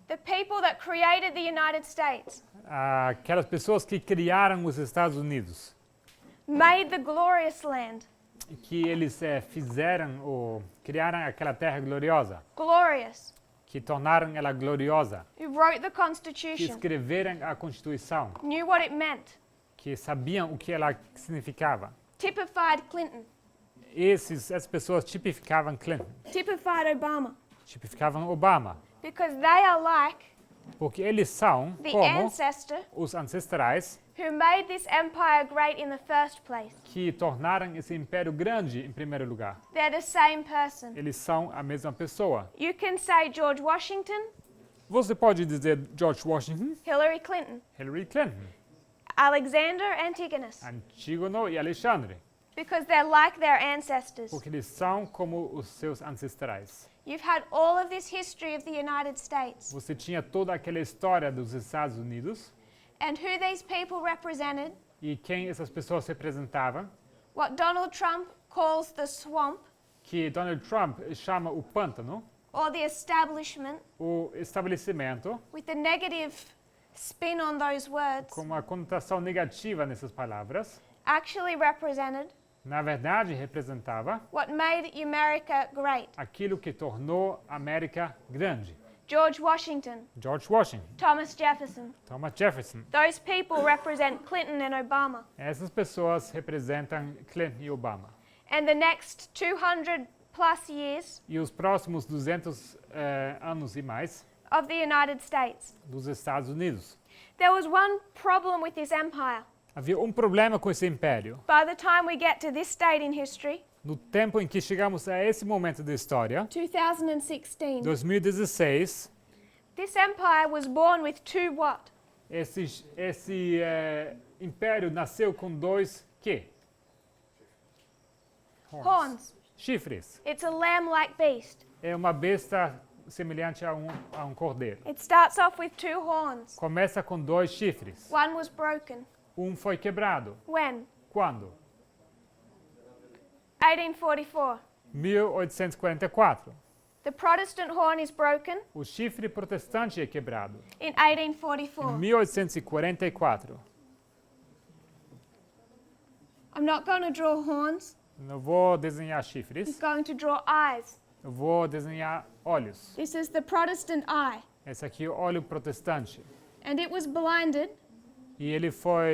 The people that created the United States Aquelas pessoas que criaram os Estados Unidos. made the glorious land. Que eles fizeram ou criaram aquela terra gloriosa. Glorious. Que tornaram ela gloriosa. Who wrote the Que Constitution. escreveram a Constituição. Knew what it meant. Que sabiam o que ela significava. Typified Clinton. Essas pessoas tipificavam Clinton. Typified Obama. Tipificavam Obama. Because they are like Porque eles são the como ancestor os ancestrais who made this empire great in the first place. que tornaram esse império grande em primeiro lugar. They're the same person. Eles são a mesma pessoa. You can say George Washington, Você pode dizer George Washington, Hillary Clinton, Hillary Clinton, Alexander, Antigonus, Antígono e Alexandre, because they're like their ancestors. porque eles são como os seus ancestrais. You've had all of this history of the United States Você tinha toda aquela história dos Estados Unidos and who these people represented, e quem essas pessoas representavam, what Donald Trump calls the swamp que Donald Trump chama o pântano, or the establishment, o estabelecimento, with the negative spin on those words, com uma conotação negativa nessas palavras, actually represented na verdade representava what made America great. aquilo que tornou a América grande. George Washington, George Washington, Thomas Jefferson. Thomas Jefferson. Those people represent Clinton and Obama. Essas pessoas representam Clinton e Obama. And the next 200 plus years E os próximos 200 anos e mais of the United States. dos Estados Unidos. There was one problem with this empire. Havia um problema com esse império. By the time we get to this date in history, No tempo em que chegamos a esse momento da história, 2016, 2016, this empire was born with two what? esse império nasceu com dois quê? Horns. Chifres. It's a lamb-like beast. É uma besta semelhante a um cordeiro. It starts off with 2 horns. Começa com 2 chifres. One was broken. Foi quebrado. When? Quando? 1844. 1844. The Protestant horn is broken O chifre protestante é quebrado. in Em 1844. 1844. I'm not going to draw horns. Não vou desenhar I'm chifres. going to draw eyes. Eu vou desenhar olhos. This is the Protestant eye. Esse aqui é o olho protestante. And it was blinded E ele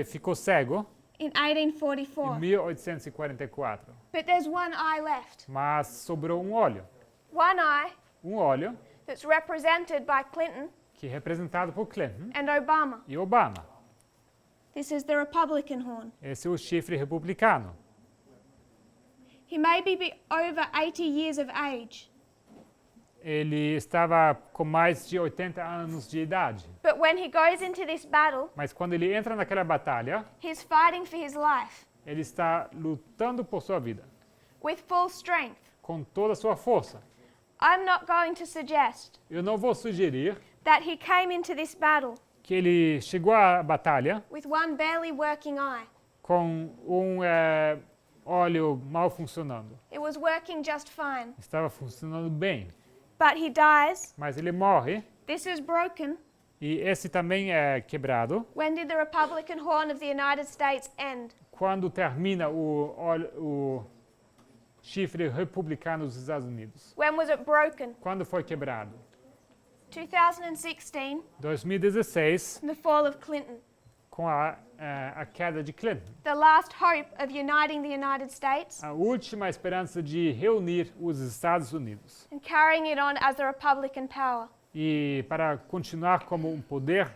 ficou cego in em 1844. 1844. But there's one eye left. Mas sobrou um olho. One eye Olho that's represented by Clinton que é representado por Clinton and Obama. e Obama. This is the Republican horn. Esse é o chifre republicano. He may be over 80 years of age, Ele estava com mais de 80 anos de idade. but when he goes into this battle, Mas quando ele entra naquela batalha, he's fighting for his life ele está lutando por sua vida, with full strength. com toda a sua força. I'm not going to suggest Eu não vou sugerir that he came into this battle que ele chegou à batalha with one barely working eye. com olho mal funcionando. It was working just fine. Estava funcionando bem, But he dies. mas ele morre. This is broken. E esse também é quebrado. When did the Republican horn of the United States end? Quando termina o chifre republicano dos Estados Unidos? When was it broken? Quando foi quebrado? 2016, 2016, the fall of Clinton. com a queda de Clinton. The last hope of uniting the United States A última esperança de reunir os Estados Unidos. and carrying it on as the Republican power. E para continuar como um poder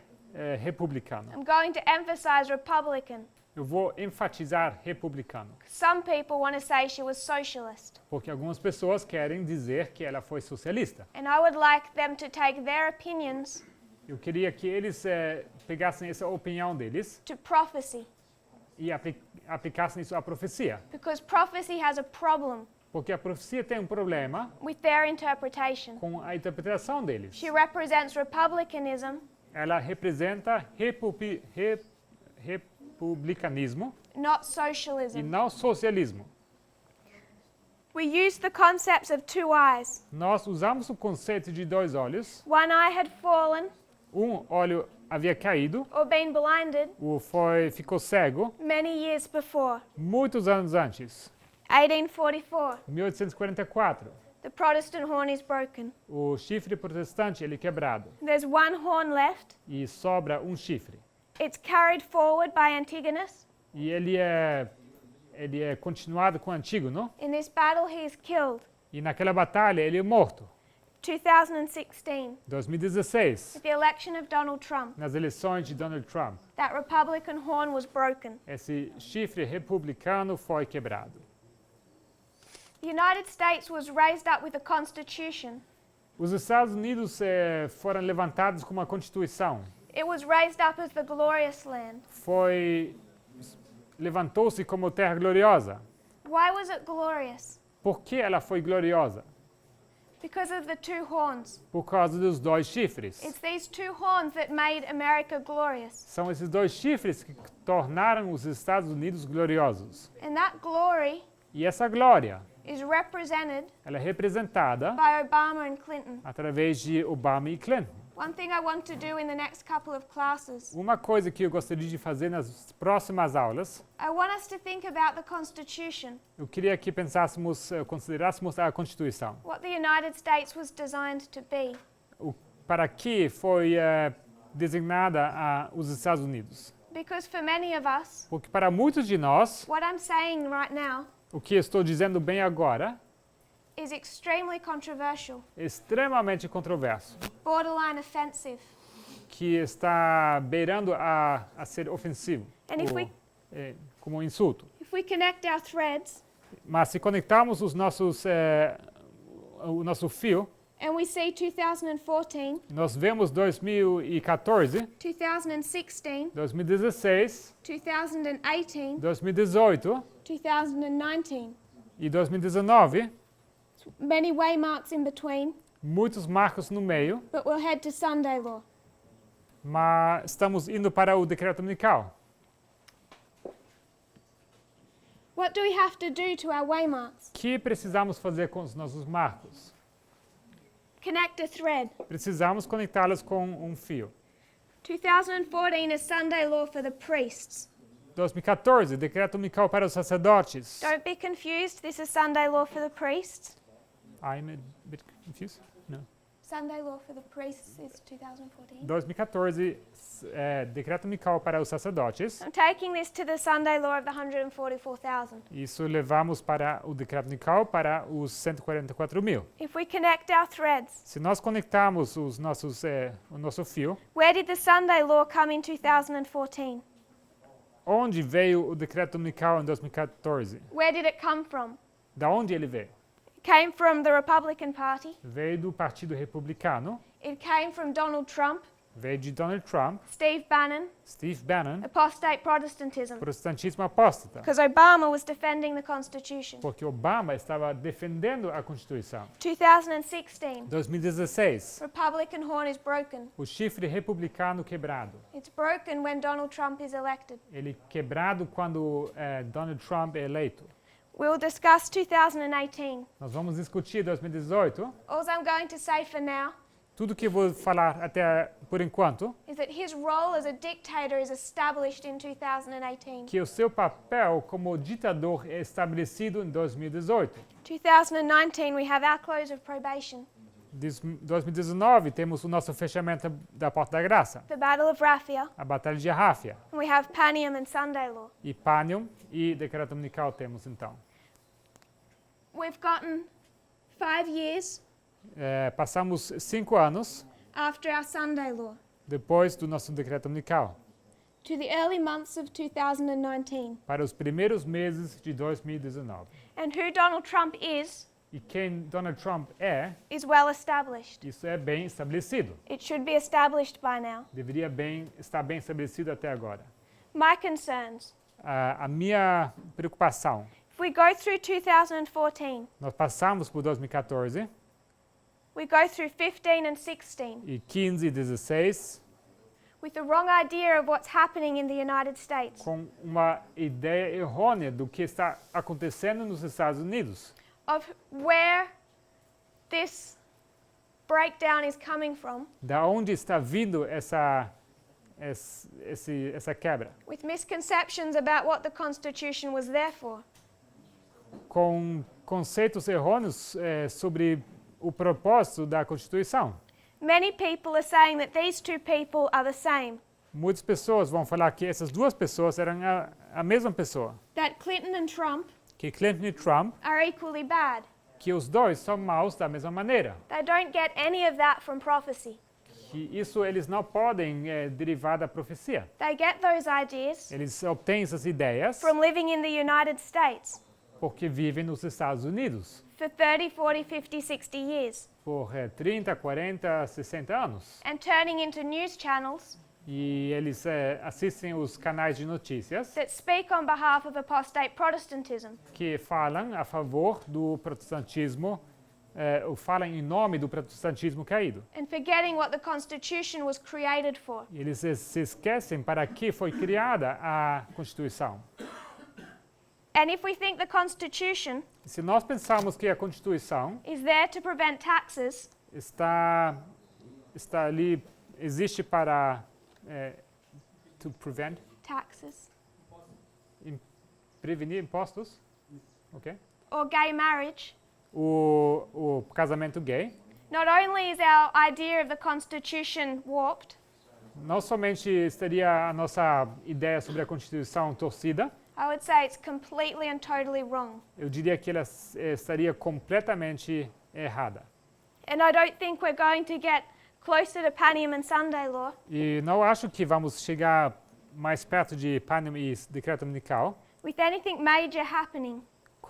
republicano. I'm going to emphasize Republican. Eu vou enfatizar republicano. Some people want to say she was socialist, Porque algumas pessoas querem dizer que ela foi socialista. and I would like them to take their opinions Eu queria que eles pegassem essa opinião deles to prophecy, e aplicassem isso à profecia. because prophecy has a problem Porque a profecia tem um problema with their interpretation. com a interpretação deles. She represents republicanism, Ela representa republicanismo not e socialism. não socialismo. We used the concepts of 2 eyes. Nós usamos o conceito de 2 olhos. One eye had fallen Olho havia caído, or been blinded ficou cego many years before. muitos anos antes, 1844, 1844. the Protestant horn is broken. O chifre protestante ele é quebrado There's one horn left. e sobra um chifre. It's carried forward by Antigonus. E ele é continuado com o Antígono. In this battle, he is killed. E naquela batalha ele é morto. 2016, 2016, with the election of Donald Trump, nas eleições de Donald Trump, that Republican horn was broken. esse chifre republicano foi quebrado. The United States was raised up with a constitution. Os Estados Unidos foram levantados com uma constituição. It was raised up as the glorious land. Levantou-se como terra gloriosa. Why was it glorious? Por que ela foi gloriosa? Because of the 2 horns. Por causa dos 2 chifres. It's these 2 horns that made America glorious. São esses 2 chifres que tornaram os Estados Unidos gloriosos. And that glory E essa glória, is represented ela é representada by Obama and Clinton. através de Obama e Clinton. One thing I want to do in the next couple of classes, Uma coisa que eu gostaria de fazer nas próximas aulas, I want us to think about the Constitution, eu queria que considerássemos a Constituição. what the United States was designed to be. Para que foi designada os Estados Unidos? Because for many of us, Porque para muitos de nós, what I'm saying right now o que estou dizendo bem agora is extremely controversial, é extremamente controverso, borderline offensive. que está beirando a ser ofensivo, And if we, como um insulto. if we connect our threads Mas se conectarmos o nosso fio, and we see 2014, nós vemos 2014, 2016, 2016, 2018, 2018 2019, e 2019, many waymarks in between, muitos marcos no meio, but we'll head to Sunday law. mas estamos indo para o decreto dominical. What do we have to do to our waymarks? O que precisamos fazer com os nossos marcos? Connect a thread. Precisamos conectá-los com um fio. 2014 is Sunday law for the priests. 2014, decreto dominical para os sacerdotes. Don't be confused, this is Sunday law for the priests. I'm a bit confused. No. Sunday law for the priests is 2014. 2014, decreto dominical para os sacerdotes. I'm taking this to the Sunday law of the 144,000. Isso levamos para o decreto dominical para os 144 mil. If we connect our threads, Se nós conectarmos o nosso fio, where did the Sunday law come in 2014? onde veio o decreto dominical em 2014? Where did it come from? Da onde ele veio? It came from the Republican Party. Veio do Partido Republicano, It came from Donald Trump, veio de Donald Trump, Steve Bannon, Steve Bannon, apostate Protestantism. protestantismo apóstata, Because Obama was defending the Constitution. porque Obama estava defendendo a Constituição. 2016, 2016, Republican horn is broken. o chifre republicano quebrado. It's broken when Donald Trump is elected. Ele quebrado quando Donald Trump é eleito. We'll discuss 2018. Nós vamos discutir 2018. All I'm going to say for now Tudo que eu vou falar até por enquanto, is that his role as a dictator is established in 2018. que o seu papel como ditador é estabelecido em 2018. 2019, we have our close of probation, 2019 temos o nosso fechamento da Porta da Graça, the Battle of Raphia, a Batalha de Ráfia, and we have Panium and Sunday law. e Panium e decreto dominical temos então. We've gotten 5 years Passamos 5 anos after our Sunday law depois do nosso decreto dominical, to the early months of 2019. para os primeiros meses de 2019. And who Donald Trump is E quem Donald Trump is well established. isso é bem estabelecido. It should be established by now. Deveria estar bem estabelecido até agora. My concerns. A minha preocupação, If we go through 2014, nós passamos por 2014 we go through 15 and 16 e 15 e 16 with the wrong idea of what's happening in the United States, com uma ideia errônea do que está acontecendo nos Estados Unidos, of where this breakdown is coming from, da onde está vindo essa quebra, with misconceptions about what the Constitution was there for. com conceitos errôneos sobre o propósito da Constituição. Many people are saying that these two people are the same, Muitas pessoas vão falar que essas duas pessoas eram a mesma pessoa, that Clinton and Trump que Clinton e Trump, are equally bad. que os dois são maus da mesma maneira. They don't get any of that from prophecy. Que isso eles não podem derivar da profecia. They get those ideas Eles obtêm essas ideias from living in the United States porque vivem nos Estados Unidos for 30, 40, 50, 60 years por 30, 40, 60 anos. and turning into news channels E eles assistem os canais de notícias that speak on behalf of apostate Protestantism. que falam a favor do protestantismo, ou falam em nome do protestantismo caído. And forgetting what the Constitution was created for. E eles se esquecem para que foi criada a Constituição. And if we think the Constitution E se nós pensarmos que a Constituição is there to prevent taxes, está ali, existe para to prevent, taxes, prevenir impostos, ok? or gay marriage, O casamento gay, not only is our idea of the Constitution warped, não somente estaria a nossa ideia sobre a Constituição torcida, I would say it's completely and totally wrong. eu diria que ela estaria completamente errada. And I don't think we're going to get closer to Panium and Sunday law E não acho que vamos chegar mais perto de Panem e decreto dominical with anything major happening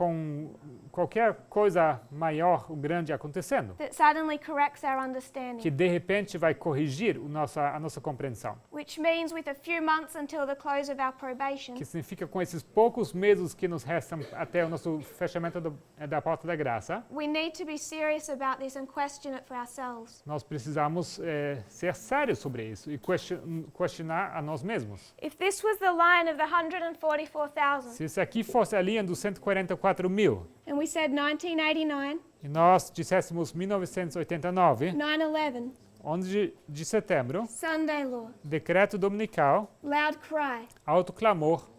com qualquer coisa maior ou grande acontecendo, that suddenly corrects our understanding. que de repente vai corrigir a nossa compreensão. Which means with a few months until the close of our probation, Que significa com esses poucos meses que nos restam até o nosso fechamento da porta da graça, we need to be serious about this and question it for ourselves. nós precisamos ser sérios sobre isso e questionar a nós mesmos. If this was the line of the 144,000, Se isso aqui fosse a linha dos 144 mil, and we said 1989, e nós disséssemos 1989, 9/11, 11 de setembro, Sunday law, decreto dominical, loud cry, alto clamor,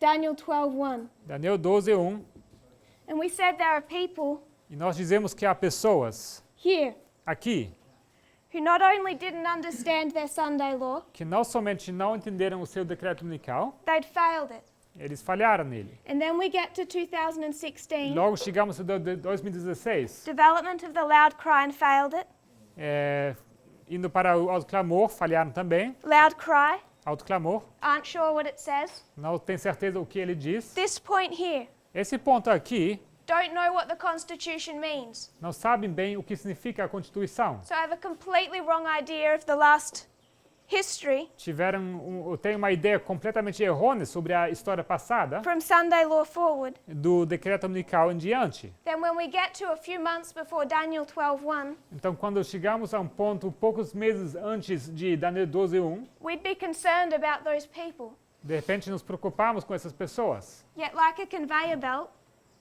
Daniel 12:1, Daniel 12:1, and we said there are people e nós dizemos que há pessoas here aqui who not only didn't understand their Sunday law, que não somente não entenderam o seu decreto dominical, they'd failed it. eles falharam nele. And then we get to 2016, Logo chegamos a 2016, development of the loud cry and failed it. indo para o alto clamor, falharam também. Loud cry, Alto clamor, aren't sure what it says. não tem certeza o que ele diz. This point here, Esse ponto aqui, don't know what the Constitution means. não sabem bem o que significa a Constituição. So I have a completely wrong idea of the last history Tem uma ideia completamente errônea sobre a história passada, from Sunday law forward. do decreto dominical em diante. Then when we get to a few months before Daniel 12:1, Então, quando chegamos a um ponto poucos meses antes de Daniel 12:1, we'd be concerned about those people. de repente nos preocupamos com essas pessoas. Yet like a conveyor belt,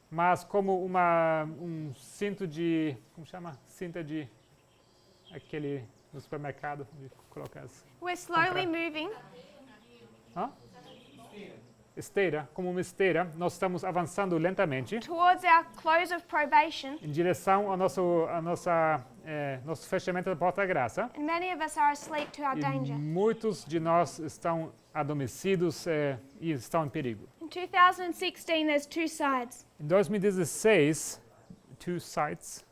Mas como um cinto de... Como chama? Cinta de... Aquele no supermercado de colocar as... we're slowly Comprar. moving Hã? Esteira. Como uma esteira, nós estamos avançando lentamente towards our close of probation, em direção ao nosso fechamento da porta da graça. and many of us are asleep to our E danger. muitos de nós estão adormecidos e estão em perigo. In 2016, there's two sides. Em 2016, Two sides.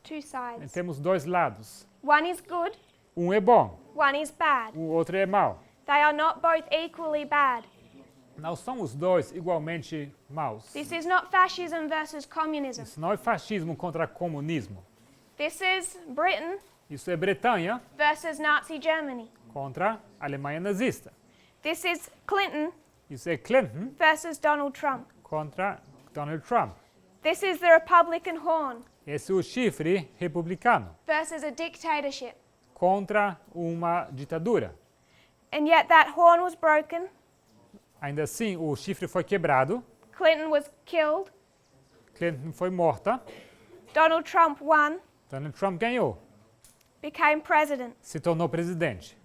temos dois lados. One is good, Um é bom, one is bad. o outro é mau. They are not both equally bad. Não são os dois igualmente maus. This is not fascism versus communism. Isso não é fascismo contra comunismo. This is Britain Isso é Bretanha versus Nazi Germany. contra a Alemanha nazista. This is Clinton Isso é Clinton versus Donald Trump. contra Donald Trump. This is the Republican horn Esse é o chifre republicano versus a dictatorship. contra uma ditadura. And yet that horn was broken. Ainda assim, o chifre foi quebrado, Clinton was killed. Clinton foi morta, Donald Trump won, Donald Trump ganhou, became president. se tornou presidente.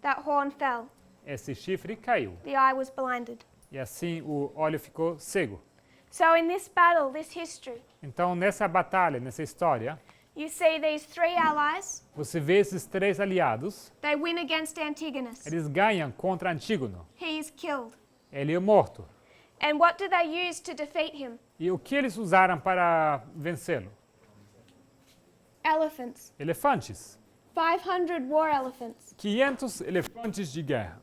That horn fell. Esse chifre caiu The eye was blinded. e assim o olho ficou cego. So in this battle, this history, Então, nessa batalha, nessa história, you see these three allies. você vê esses três aliados, They win against Antigonus. eles ganham contra Antígono. He is killed. Ele é morto. And what do they use to defeat him? E o que eles usaram para vencê-lo? Elephants. Elefantes. 500 war elephants. 500 elefantes de guerra.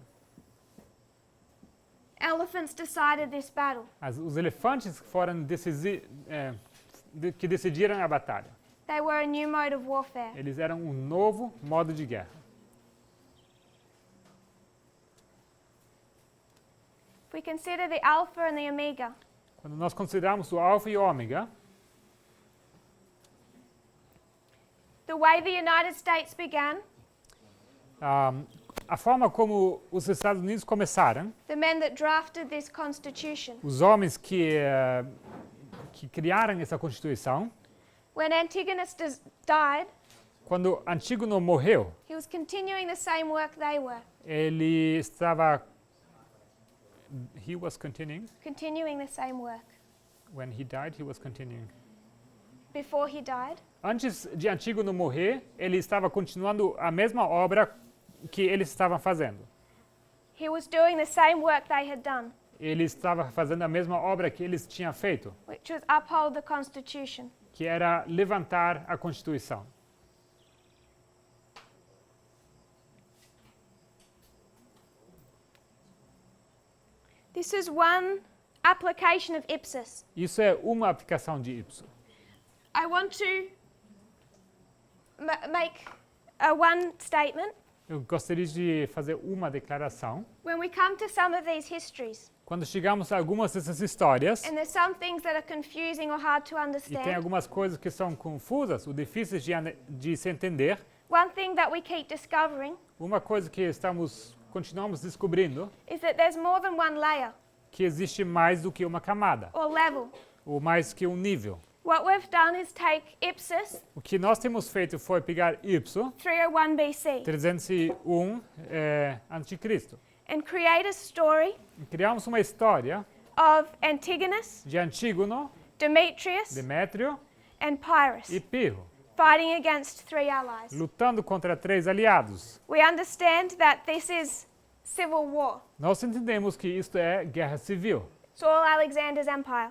Elephants decided this battle. Os elefantes foram que decidiram a batalha. They were a new mode of warfare. Eles eram um novo modo de guerra. If we consider the alpha and the omega, Quando nós consideramos o alfa e o ômega, the way the United States began, a forma como os Estados Unidos começaram, the men that drafted this constitution, os homens que criaram essa Constituição, when Antigonus died, quando Antígono morreu, he was continuing the same work they were, ele estava... He was continuing. continuing the same work. When he died, he was continuing. Before he died, Antes de Antígono morrer, ele estava continuando a mesma obra que eles estavam fazendo. he was doing the same work they had done, Ele estava fazendo a mesma obra que eles tinham feito, which was uphold the constitution. que era levantar a Constituição. This is one application of Ipsos. Isso é uma aplicação de Ipso. I want to make one statement. Eu gostaria de fazer uma declaração. When we come to some of these histories, Quando chegamos a algumas dessas histórias, and there's some things that are confusing or hard to e tem understand, algumas coisas que são confusas ou difíceis de se entender, one thing that we keep discovering uma coisa que continuamos descobrindo, is that there's more than one layer que existe mais do que uma camada, or level. ou mais que um nível. What we've done is take Ipsos O que nós temos feito foi pegar Ipso, 301 BC 301 Anticristo, and create a story e criamos uma história of Antigonus, de Antígono, Demetrius, Demétrio and Pyrrhus e Pirro, fighting against three allies. lutando contra 3 aliados. We understand that this is civil war. Nós entendemos que isto é guerra civil, It's all Alexander's empire.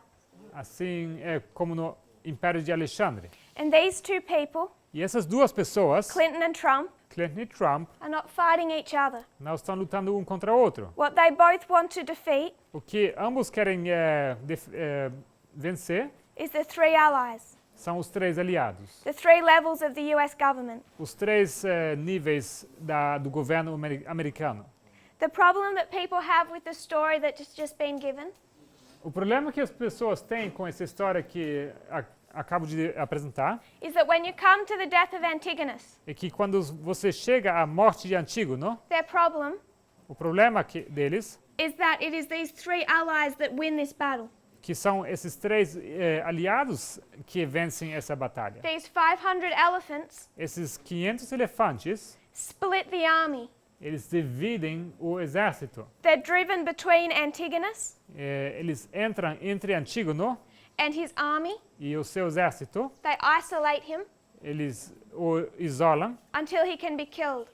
assim como no Império de Alexandre. And these two people, E essas duas pessoas, Clinton and Trump, Clinton e Trump, are not fighting each other. não estão lutando um contra o outro. What they both want to defeat O que ambos querem vencer is the three allies, são os 3 aliados. the three levels of the US government. Os 3 níveis do governo americano. The problem that people have with the story that has just been given O problema que as pessoas têm com essa história que acabo de apresentar is that when you come to the death of Antigonus, é que quando você chega à morte de Antígono, their problem o problema deles is that it is these three allies that win this battle. que são esses 3 aliados que vencem essa batalha. These 500 elephants Esses 500 elefantes, split the army. eles dividem o exército. They're driven between Antigonus Eles entram entre Antígono and his army. e o seu exército. They isolate him Eles o isolam until he can be killed.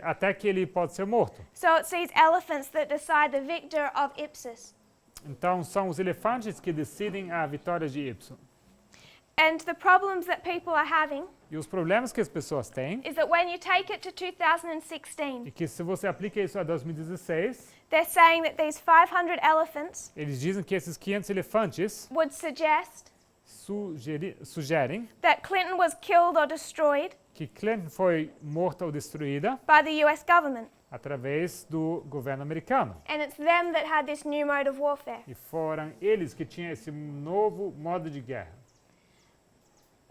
até que ele pode ser morto. So it's these elephants that decide the victor of Ipsos. Então, são os elefantes que decidem a vitória de Ipso. And the problems that people are having E os problemas que as pessoas têm is that when you take it to é 2016, que se você aplica isso a 2016, they're saying that these 500 elephants eles dizem que esses 500 elefantes would suggest sugerem that Clinton was killed or destroyed que Clinton foi morta ou destruída by the US government. através do governo americano. And it's them that had this new mode of warfare. E foram eles que tinham esse novo modo de guerra.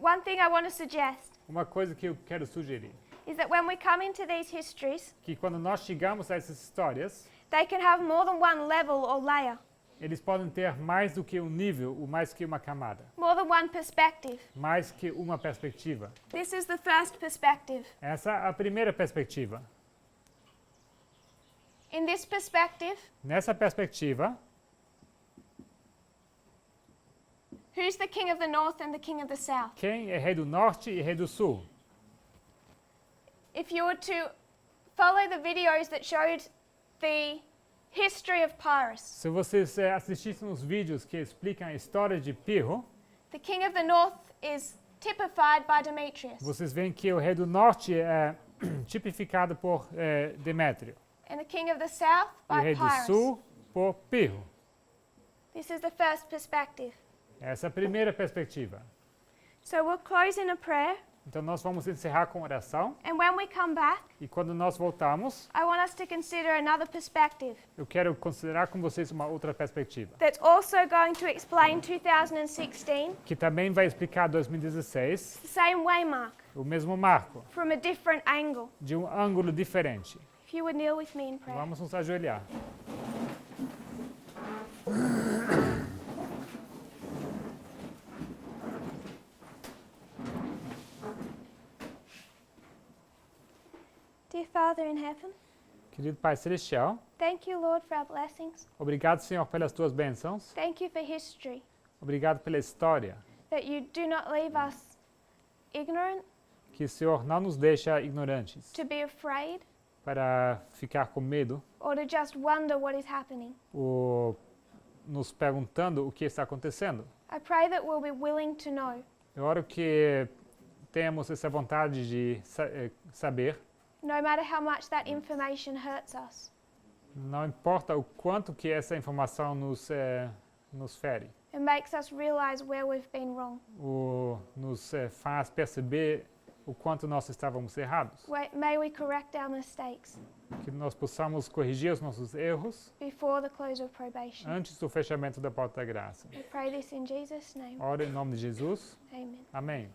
One thing I want to suggest Uma coisa que eu quero sugerir, is that when we come into these histories, que quando nós chegamos a essas histórias, they can have more than one level or layer, eles podem ter mais do que um nível, ou mais que uma camada, more than one perspective. mais que uma perspectiva. This is the first perspective. Essa é a primeira perspectiva. In this perspective, Nessa perspectiva, who's the king of the north and the king of the south? quem é rei do norte e rei do sul? If you were to follow the videos that showed the history of Pyrrhus, Se vocês assistissem os vídeos que explicam a história de Pirro, the king of the north is typified by Demetrius, vocês veem que o rei do norte é tipificado por Demétrio and the king of the south e o by rei do Pyrrhus. sul por Pirro. This is the first perspective. Essa é a primeira perspectiva. So we'll close in a prayer, Então nós vamos encerrar com oração and when we come back, e quando nós voltarmos, I want us to consider another perspective eu quero considerar com vocês uma outra perspectiva, that's also going to explain 2016 que também vai explicar 2016, the same way, Mark, o mesmo marco, from a different angle. de um ângulo diferente. If you would kneel with me in prayer. Vamos nos ajoelhar. Dear Father in heaven, Querido Pai Celestial, thank you, Lord, for our blessings. obrigado, Senhor, pelas tuas bênçãos. Thank you for history, Obrigado pela história. that you do not leave us ignorant, Que o Senhor não nos deixa ignorantes to be afraid, para ficar com medo or to just wonder what is happening. ou nos perguntando o que está acontecendo. I pray that we'll be willing to know, Eu oro que tenhamos essa vontade de saber, no matter how much that information hurts us. Não importa o quanto que essa informação nos fere. It makes us realize where we've been wrong. Nos faz perceber o quanto nós estávamos errados. May we correct our mistakes Que nós possamos corrigir os nossos erros before the close of probation. antes do fechamento da porta da graça. We pray this in Jesus' name. Ora em nome de Jesus. Amen. Amém.